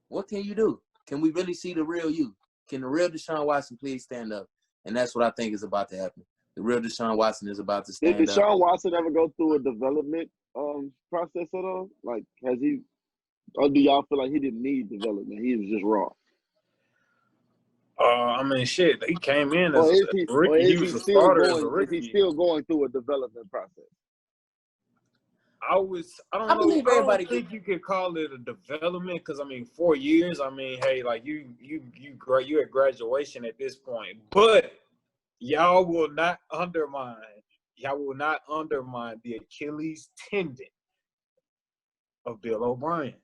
What can you do? Can we really see the real you? Can the real Deshaun Watson please stand up? And that's what I think is about to happen. The real Deshaun Watson is about to Did stand up. Deshaun Watson ever go through a development process at all? Like, has he, or do y'all feel like he didn't need development? He was just raw. I mean, shit. He came in as Or a is he, or rookie. He is was he a still starter as a going? Is rookie. he still going through a development process? I don't I know. believe I everybody don't think you could call it a development because I mean, 4 years. I mean, hey, like you at graduation at this point, but y'all will not undermine the Achilles tendon of Bill O'Brien.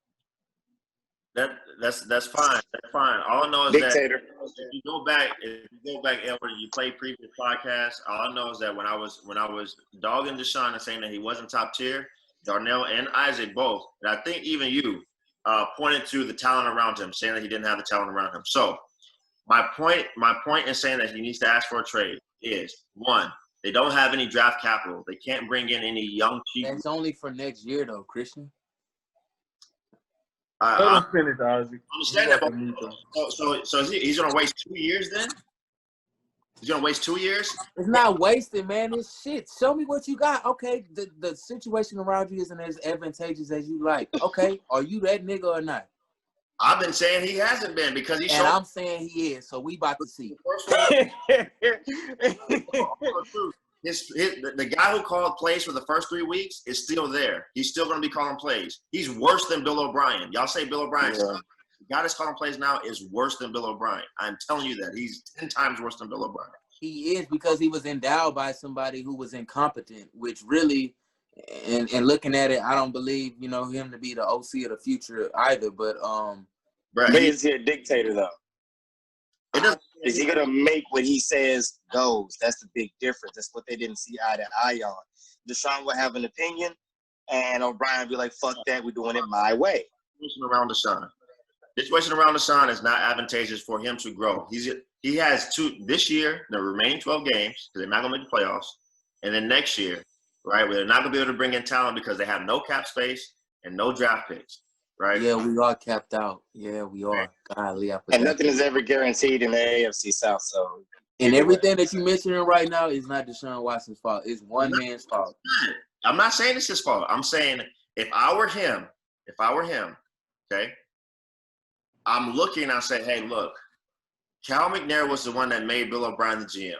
That's fine. That's fine. All I know is Dictator. that if you go back, Edward, you played previous podcasts. All I know is that when I was dogging Deshaun and saying that he wasn't top tier, Darnell and Isaac both, and I think even you pointed to the talent around him, saying that he didn't have the talent around him. So my point in saying that he needs to ask for a trade is, one, they don't have any draft capital. They can't bring in any young cheap. That's only for next year, though, Christian. Let him finish, Isaac. I understand that, but so he's going to waste 2 years then? He's going to waste 2 years? It's not wasted, man. It's shit. Show me what you got. Okay, the situation around you isn't as advantageous as you like. Okay, are you that nigga or not? I've been saying he hasn't been because he And I'm saying he is, so we about to see. The guy who called plays for the first 3 weeks is still there. He's still going to be calling plays. He's worse than Bill O'Brien. Y'all say Bill O'Brien. Yeah. The guy that's calling plays now is worse than Bill O'Brien. I'm telling you that. He's 10 times worse than Bill O'Brien. He is, because he was endowed by somebody who was incompetent, which really, and looking at it, I don't believe, him to be the OC of the future either. But But is he a dictator though? It doesn't. Is he gonna make what he says goes? That's the big difference. That's what they didn't see eye to eye on. Deshaun will have an opinion, and O'Brien will be like, "Fuck that, we're doing it my way." Situation around Deshaun is not advantageous for him to grow. He has this year, the remaining 12 games, because they're not gonna make the playoffs, and then next year, right, where they're not gonna be able to bring in talent because they have no cap space and no draft picks. Right. yeah, we are capped out. Yeah, we are. Golly, And nothing is ever guaranteed in the AFC South. So, and everything that you're mentioning right now is not Deshaun Watson's fault. It's one man's fault. I'm not saying it's his fault. I'm saying if I were him, okay, I'm looking and I say, hey, look, Cal McNair was the one that made Bill O'Brien the GM.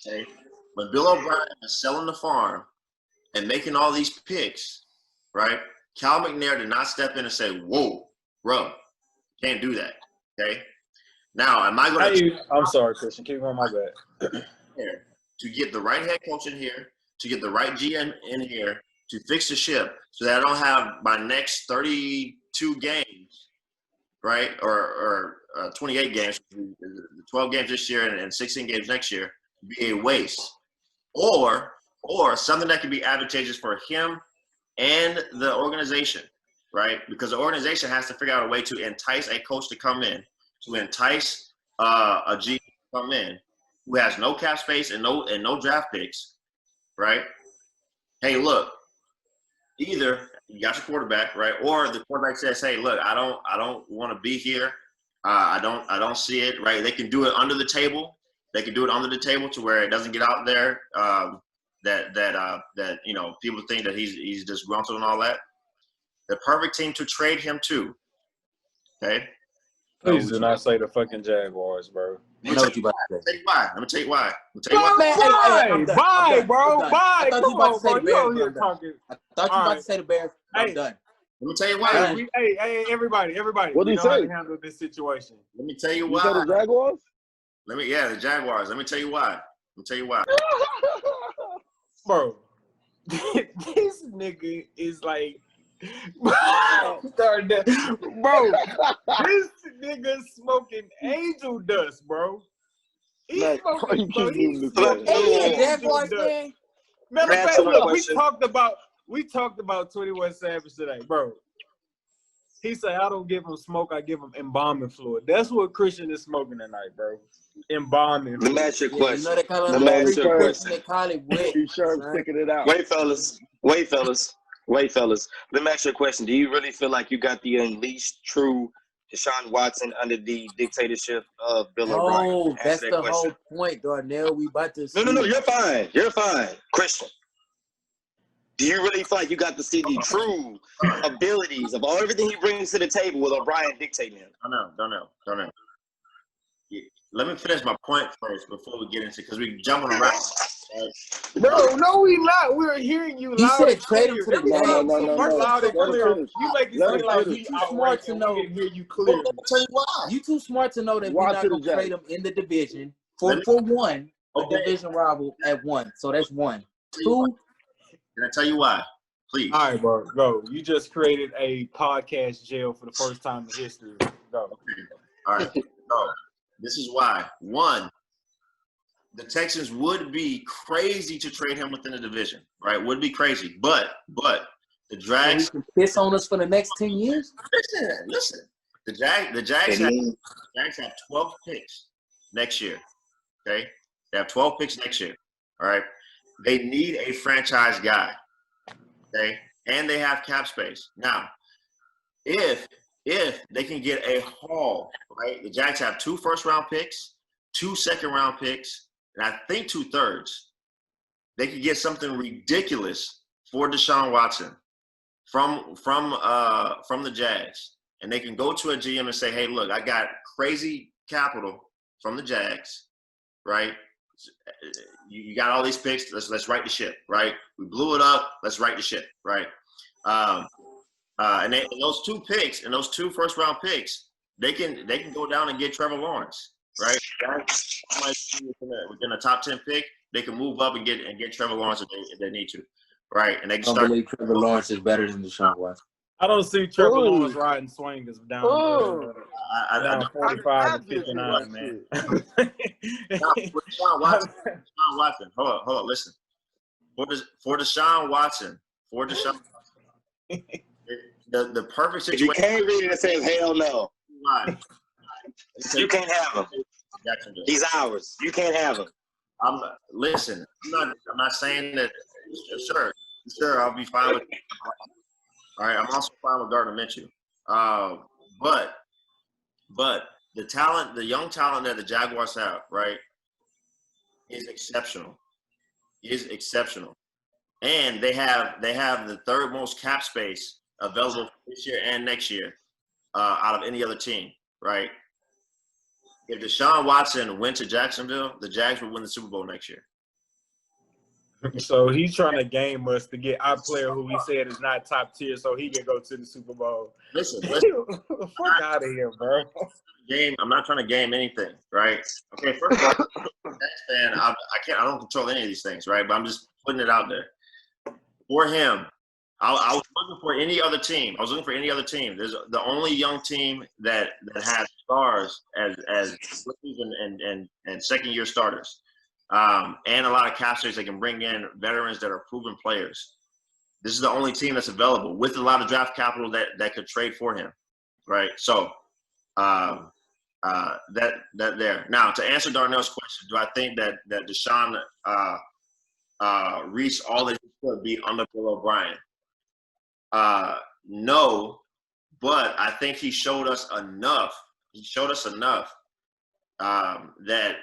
Okay, when Bill O'Brien was selling the farm and making all these picks, right? Cal McNair did not step in and say, whoa, bro, can't do that, okay? Now, am I going to – I'm sorry, Christian. Keep going, my bad. To get the right head coach in here, to get the right GM in here, to fix the ship so that I don't have my next 32 games, right, or 28 games, 12 games this year and 16 games next year, be a waste. Or something that could be advantageous for him and the organization, right? Because the organization has to figure out a way to entice a coach to come in, to entice a GM to come in who has no cap space and no draft picks, right? Hey, look, either you got your quarterback, right, or the quarterback says, "Hey, look, I don't want to be here. I don't see it." Right? They can do it under the table. They can do it under the table to where it doesn't get out there. That people think that he's disgruntled and all that. The perfect team to trade him to. Okay. Please do not say the fucking Jaguars, bro. I know what you about to say. Let me tell you why. Bye, bro. Bye. I thought you about to say the Bears. Here talking. I thought you about to say the Bears. I'm done. Let me tell you why. Hey, everybody. What did he say? How to handle this situation. Let me tell you You why. said the Jaguars? The Jaguars. Let me tell you why. Bro, this nigga is like, bro, this nigga smoking angel dust, bro. He's Like, smoking, bro. He's smoking angel Jaguars dust. fan? Matter of fact, Answer my look, we question. talked about 21 Savage today, bro. He said, I don't give him smoke, I give him embalming fluid. That's what Christian is smoking tonight, bro. Embalming Let me fluid. ask you a You question. know they call Let me ask you a it question. they call it wet. He's sure son. sticking it out. Wait, fellas. Let me ask you a question. Do you really feel like you got the unleashed true Deshaun Watson under the dictatorship of Bill O'Brien? Oh, Answer that's that the question. whole point, Darnell. We about to see. No, you're fine. You're fine. Christian, do you really feel like you got to see the true abilities of everything he brings to the table with O'Brien dictating him? Don't know. Let me finish my point first before we get into, because we jumping around. Right? Bro, no, we not. We're hearing you He loud said and trade him clear. to the Every time No. you say loud and Let him clear, finish. you make it Let seem him like finish. he You outright smart to and know. we didn't hear you Well, clearly. let me tell you why. You too smart to know that we're Watch not it, gonna Jay. trade him in the division for Let me- one, a Okay. division rival at 1. So that's 1. Tell you why. 2, Can I tell you why? Please. All right, bro, go. You just created a podcast jail for the first time in history. Go. All right. So this is why. 1, the Texans would be crazy to trade him within the division, right? Would be crazy. But the so he Jags, can piss on us for the next 10 years? listen. The Jags have 12 picks next year. Okay? They have 12 picks next year. All right. They need a franchise guy. Okay? And they have cap space. Now, if they can get a haul, right? The Jags have 2 first-round picks, 2 second-round picks, and I think 2 thirds. They could get something ridiculous for Deshaun Watson from the Jags, and they can go to a GM and say, "Hey, look, I got crazy capital from the Jags, right? You got all these picks. Let's right the ship, right? We blew it up. Let's right the ship, right?" And those 2 picks and those 2 first-round picks, they can go down and get Trevor Lawrence, right? Within a top 10 pick, they can move up and get Trevor Lawrence if they need to, right? And they I can don't start. believe Trevor Lawrence is better than Deshaun Watson. I don't see Trevor Ooh. Lawrence riding swingers down down 45 and 59, man. Deshaun Watson. Hold on, listen. For Deshaun Watson, the perfect If you situation. can't read it, it says hell no. Why? You can't have him. Jacksonville. He's ours. You can't have him. Listen. I'm not saying that. Sure, I'll be fine with. All right, I'm also fine with Gardner Minshew. But the talent, the young talent that the Jaguars have, right, is exceptional. And they have the 3rd most cap space available this year and next year out of any other team, right? If Deshaun Watson went to Jacksonville, the Jags would win the Super Bowl next year. So he's trying to game us to get our player who he said is not top tier so he can go to the Super Bowl. Listen. Fuck out of here, bro. I'm not trying to game anything, right? Okay, first of all, fan, I don't control any of these things, right? But I'm just putting it out there. For him, I was looking for any other team. There's the only young team that has stars as rookies and second-year starters. And a lot of cap space they can bring in veterans that are proven players. This is the only team that's available with a lot of draft capital that could trade for him, right? So that there. Now, to answer Darnell's question, do I think that Deshaun reached all that he could be under Bill O'Brien? No, but I think he showed us enough. That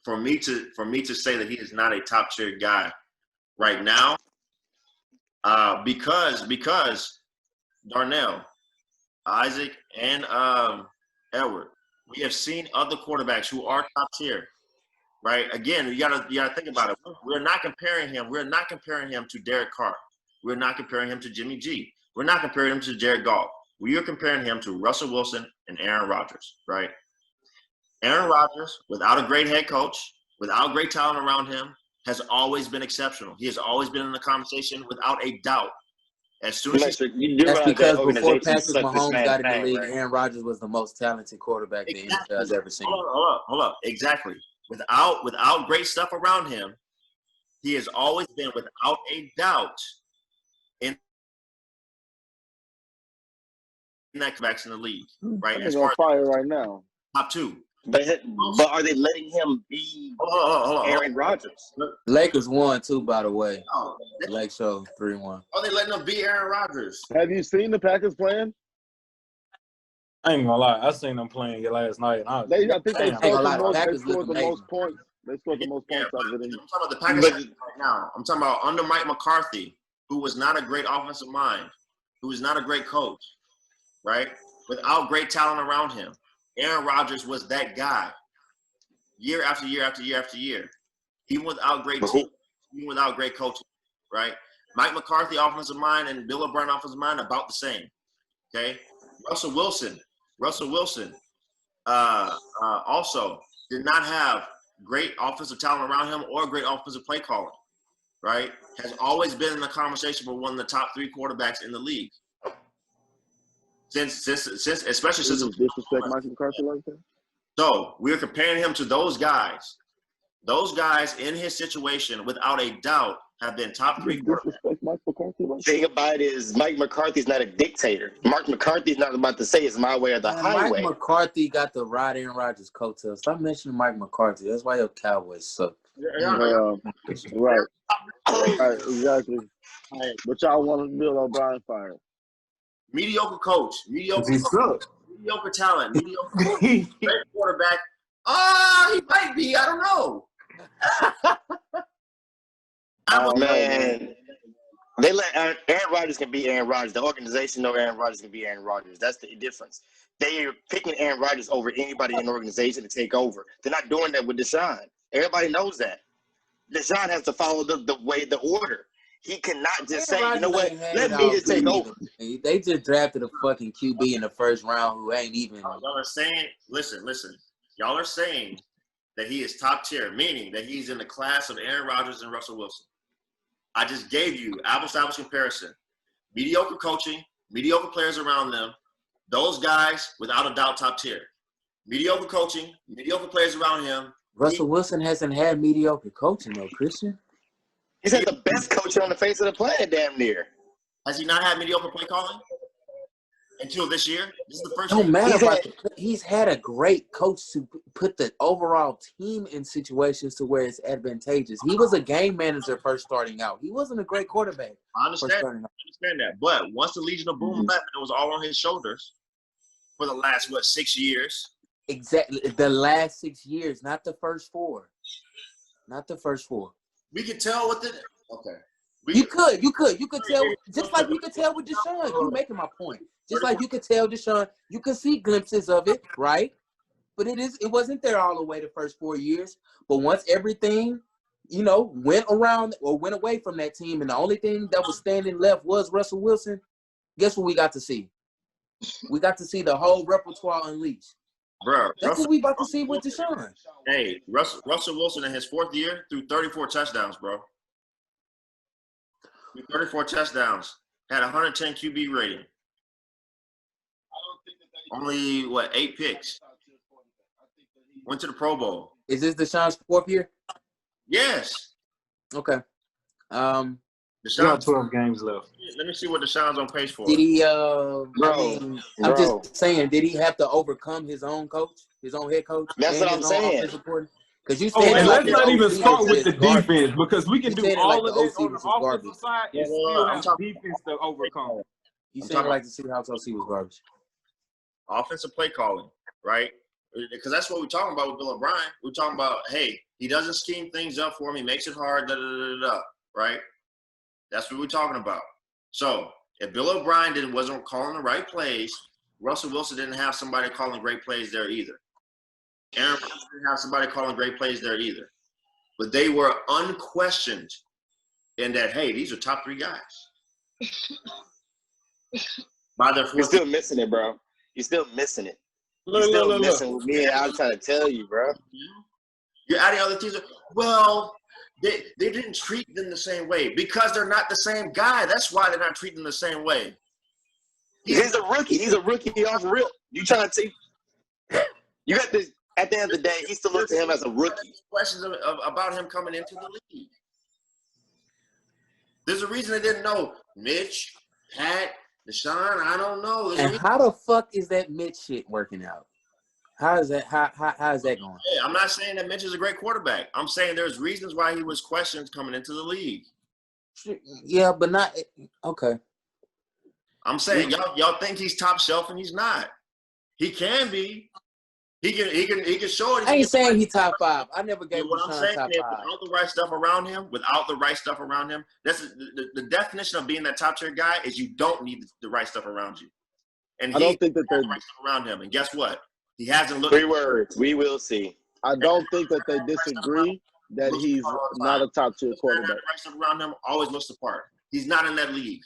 for me to say that he is not a top tier guy right now, because Darnell, Isaac, and Edward, we have seen other quarterbacks who are top tier, right? Again, you gotta think about it. We're not comparing him to Derek Carr. We're not comparing him to Jimmy G. We're not comparing him to Jared Goff. We are comparing him to Russell Wilson and Aaron Rodgers, right? Aaron Rodgers, without a great head coach, without great talent around him, has always been exceptional. He has always been in the conversation without a doubt. As soon as That's because before Patrick Mahomes got in the league, Aaron Rodgers was the most talented quarterback the NFL has ever seen. Hold up. Exactly. Without great stuff around him, he has always been, without a doubt, in that quarterbacks in the league, right? He's on fire right now. Top 2. But are they letting him be Aaron Rodgers? Lakers won too, by the way. Oh, Lake Show 3-1. Are they letting him be Aaron Rodgers? Have you seen the Packers playing? I ain't gonna lie. I seen them playing last night, and I was I think they damn. I ain't gonna scored the lie, the most. They Packers look scored the amazing. most points. They scored the most Yeah, points out of it. I'm talking about the Packers But- right now. I'm talking about under Mike McCarthy, who was not a great offensive mind, who was not a great coach, right? Without great talent around him. Aaron Rodgers was that guy year after year after year after year. Even without great But who- team, even without great coaching, right? Mike McCarthy offensive mind and Bill O'Brien offensive mind about the same. Okay, Russell Wilson also did not have great offensive talent around him or great offensive play calling. Right, has always been in the conversation for one of the top 3 quarterbacks in the league. Since especially since You disrespect Mike McCarthy like that? so we're comparing him to those guys. Those guys in his situation, without a doubt, have been top 3 You quarterbacks. disrespect Mike McCarthy like that? thing about it is Mike McCarthy's not a dictator. Mark McCarthy's not about to say it's my way or the Man, highway. Mike McCarthy got the ride Aaron Rodgers coattail. Stop mentioning Mike McCarthy. That's why your Cowboys suck. Right, exactly. But y'all want Bill O'Brien fired. Mediocre coach, mediocre talent, mediocre coach, great quarterback. He might be. I don't know. Man, they let Aaron Rodgers can be Aaron Rodgers. The organization know Aaron Rodgers can be Aaron Rodgers. That's the difference. They are picking Aaron Rodgers over anybody in the organization to take over. They're not doing that with Deshaun. Everybody knows that. Deshaun has to follow the order. He cannot just say, you know what, let me just take over. They just drafted a fucking QB in the first round who ain't even. Y'all are saying, listen. Y'all are saying that he is top tier, meaning that he's in the class of Aaron Rodgers and Russell Wilson. I just gave you apples to apples comparison. Mediocre coaching, mediocre players around them. Those guys, without a doubt, top tier. Mediocre coaching, mediocre players around him. Russell Wilson hasn't had mediocre coaching though, Christian. He's had the best coach on the face of the planet, damn near. Has he not had mediocre play calling until this year? This is the first Don't year. matter he's had a great coach to put the overall team in situations to where it's advantageous. He was a game manager first starting out. He wasn't a great quarterback. I understand that. But once the Legion of Boom left, it was all on his shoulders for the last, 6 years? Exactly. The last 6 years, not the first 4. Not the first 4. We could tell what the okay. You could tell, just like you could tell with Deshaun. You making my point. Just like you could tell Deshaun, you could see glimpses of it, right? But it wasn't there all the way the first 4 years. But once everything, went around or went away from that team, and the only thing that was standing left was Russell Wilson, guess what we got to see? We got to see the whole repertoire unleashed. Bro, That's what we about to see with Deshaun. Hey, Russell Wilson in his 4th year threw 34 touchdowns, bro. 34 touchdowns. Had 110 QB rating. Only, 8 picks. Went to the Pro Bowl. Is this Deshaun's 4th year? Yes. Okay. We got 12 games left. Let me see what Deshaun's on pace for. Did he? Bro. Just saying. Did he have to overcome his own coach, his own head coach? That's what I'm saying. Because you Oh, said, and like, let's not even start with the garbage. defense, because we can You do said it all like of the this OC on the was offensive garbage. side and Yeah, still I'm have talking- defense to overcome. You I'm said talking like the Seahawks OC was garbage. Offensive play calling, right? Because that's what we're talking about with Bill O'Brien. We're talking about, hey, he doesn't scheme things up for him. He makes it hard, right? That's what we're talking about. So if Bill O'Brien wasn't calling the right plays, Russell Wilson didn't have somebody calling great plays there either. Aaron Rodgers didn't have somebody calling great plays there either. But they were unquestioned in that, hey, these are top 3 guys. By their You're 4th still missing it, bro. You're still missing it. You're still missing with me. I'm trying to tell you, bro. You're adding other teams. Well, they didn't treat them the same way because they're not the same guy. That's why they're not treating them the same way. He's a rookie. He's a rookie off rip. You trying to see? You got this. At the end of the day, he still looks at him as a rookie. Questions about him coming into the league. There's a reason they didn't know. Mitch, Pat, Deshaun, I don't know. And how the fuck is that Mitch shit working out? How is that? How is that going? I'm not saying that Mitch is a great quarterback. I'm saying there's reasons why he was questioned coming into the league. Yeah, but not okay. I'm saying y'all think he's top shelf and he's not. He can be. He can show it. I ain't saying he top 5. I never gave What I'm Deshaun saying top is, 5. without the right stuff around him, that's the definition of being that top tier guy is you don't need the right stuff around you. And I don't think that has they. the right stuff around him. And guess what? He hasn't looked. 3 words. We will see. I don't think that they disagree that he's not a top tier quarterback. The right stuff around him always looks the part. He's not in that league.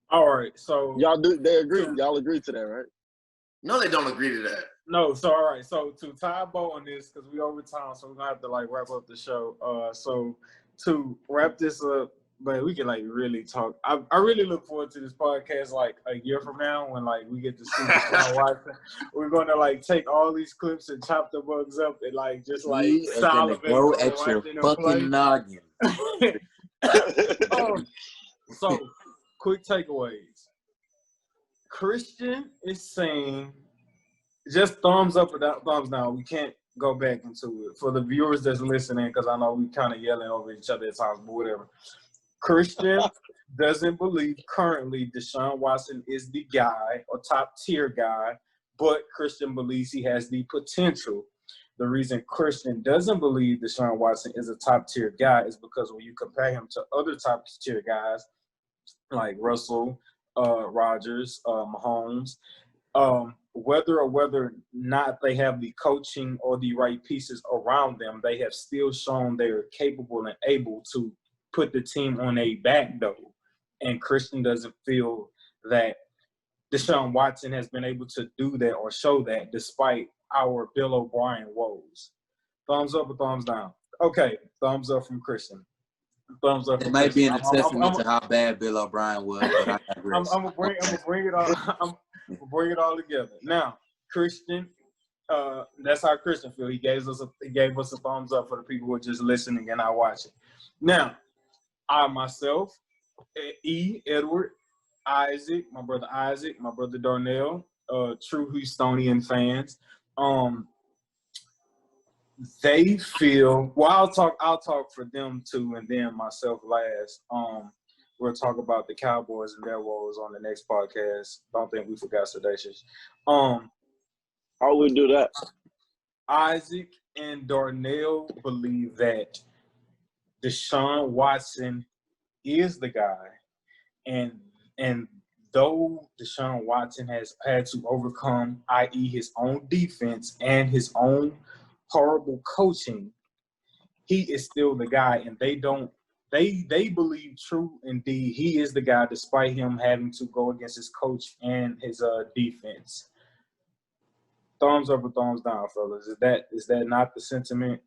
All right, so Y'all do. They agree. Y'all agree to that, right? No, they don't agree to that. no, so all right, so to tie a bow on this because we over time, so we're gonna have to like wrap up the show. So to wrap this up, but we can like really talk. I really look forward to this podcast like a year from now when like we get to see Deshaun Watson. We're gonna like take all these clips and chop the bugs up and like just like You are gonna salivate go over at your watching them play. fucking noggin. So, quick takeaways. Christian is saying, just thumbs up or thumbs down. We can't go back into it. For the viewers that's listening, because I know we kind of yelling over each other at times, but whatever. Christian doesn't believe currently Deshaun Watson is the guy or top tier guy, but Christian believes he has the potential. The reason Christian doesn't believe Deshaun Watson is a top-tier guy is because when you compare him to other top-tier guys like Russell, Rodgers, Mahomes, whether or not they have the coaching or the right pieces around them, they have still shown they are capable and able to put the team on a back door. And Christian doesn't feel that Deshaun Watson has been able to do that or show that despite our Bill O'Brien woes. Thumbs up or thumbs down? Okay, thumbs up from Christian. Thumbs up. It might be a testament to how bad Bill O'Brien was, but I digress. I'm gonna bring it all. I'm gonna bring it all together. Now, Christian, that's how Christian feel. He gave us a thumbs up for the people who are just listening and not watching. Now, I myself, Edward, Isaac, my brother Darnell, true Houstonian fans. They feel well. I'll talk for them too, and then myself last. We'll talk about the Cowboys and their woes on the next podcast. Don't think we forgot Sedacious. How we do that? Isaac and Darnell believe that Deshaun Watson is the guy, and though Deshaun Watson has had to overcome, i.e. his own defense and his own horrible coaching, he is still the guy, and they believe true indeed he is the guy despite him having to go against his coach and his defense. Thumbs up or thumbs down, fellas? Is that not the sentiment?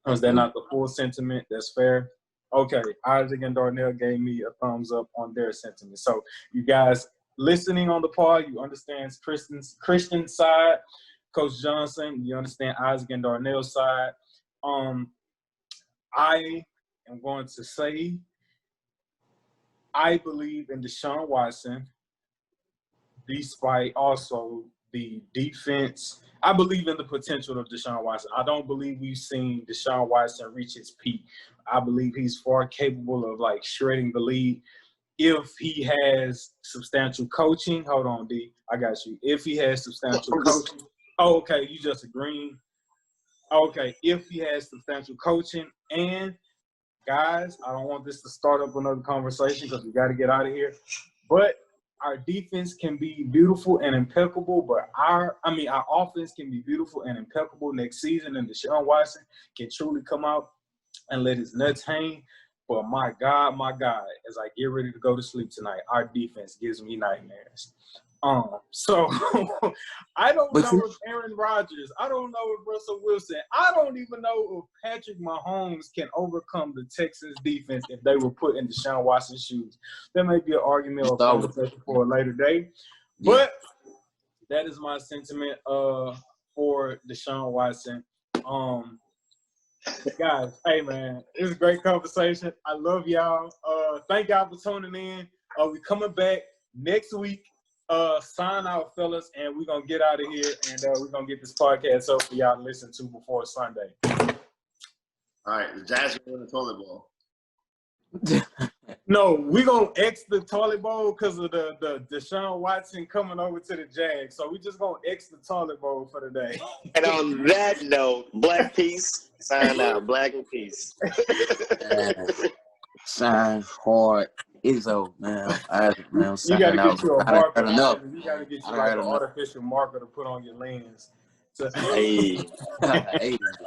Or is that not the full sentiment? That's fair. Okay, Isaac and Darnell gave me a thumbs up on their sentiment. So you guys listening on the pod, you understand Christian's side. Coach Johnson, you understand Isaac and Darnell's side. I am going to say I believe in Deshaun Watson, despite also the defense. I believe in the potential of Deshaun Watson. I don't believe we've seen Deshaun Watson reach his peak. I believe he's far capable of, like, shredding the league if he has substantial coaching. Hold on, D. I got you. If he has substantial coaching. Oh, okay. You just agreeing. Okay. If he has substantial coaching. And, guys, I don't want this to start up another conversation because we got to get out of here. But our defense can be beautiful and impeccable, but our offense can be beautiful and impeccable next season, and Deshaun Watson can truly come out and let his nuts hang. But my God, as I get ready to go to sleep tonight, our defense gives me nightmares. So I don't know if Aaron Rodgers, I don't know if Russell Wilson, I don't even know if Patrick Mahomes can overcome the Texans defense if they were put in Deshaun Watson's shoes. There may be an argument or conversation for a later day, but that is my sentiment for Deshaun Watson. Guys, hey man, it was a great conversation. I love y'all. Thank y'all for tuning in. We coming back next week. Sign out, fellas, and we're going to get out of here, and we're going to get this podcast up for y'all to listen to before Sunday. All right, the Jazz are in the toilet bowl. No, we gonna X the toilet bowl because of the Deshaun Watson coming over to the Jags. So we just gonna X the toilet bowl for the day. And on that note, Black Peace, sign out. Black and Peace. Sign hard. Izzo, man. Man, You gotta out. get you a marker. Enough. You gotta get you like an artificial marker to put on your lens. Hey. Hey.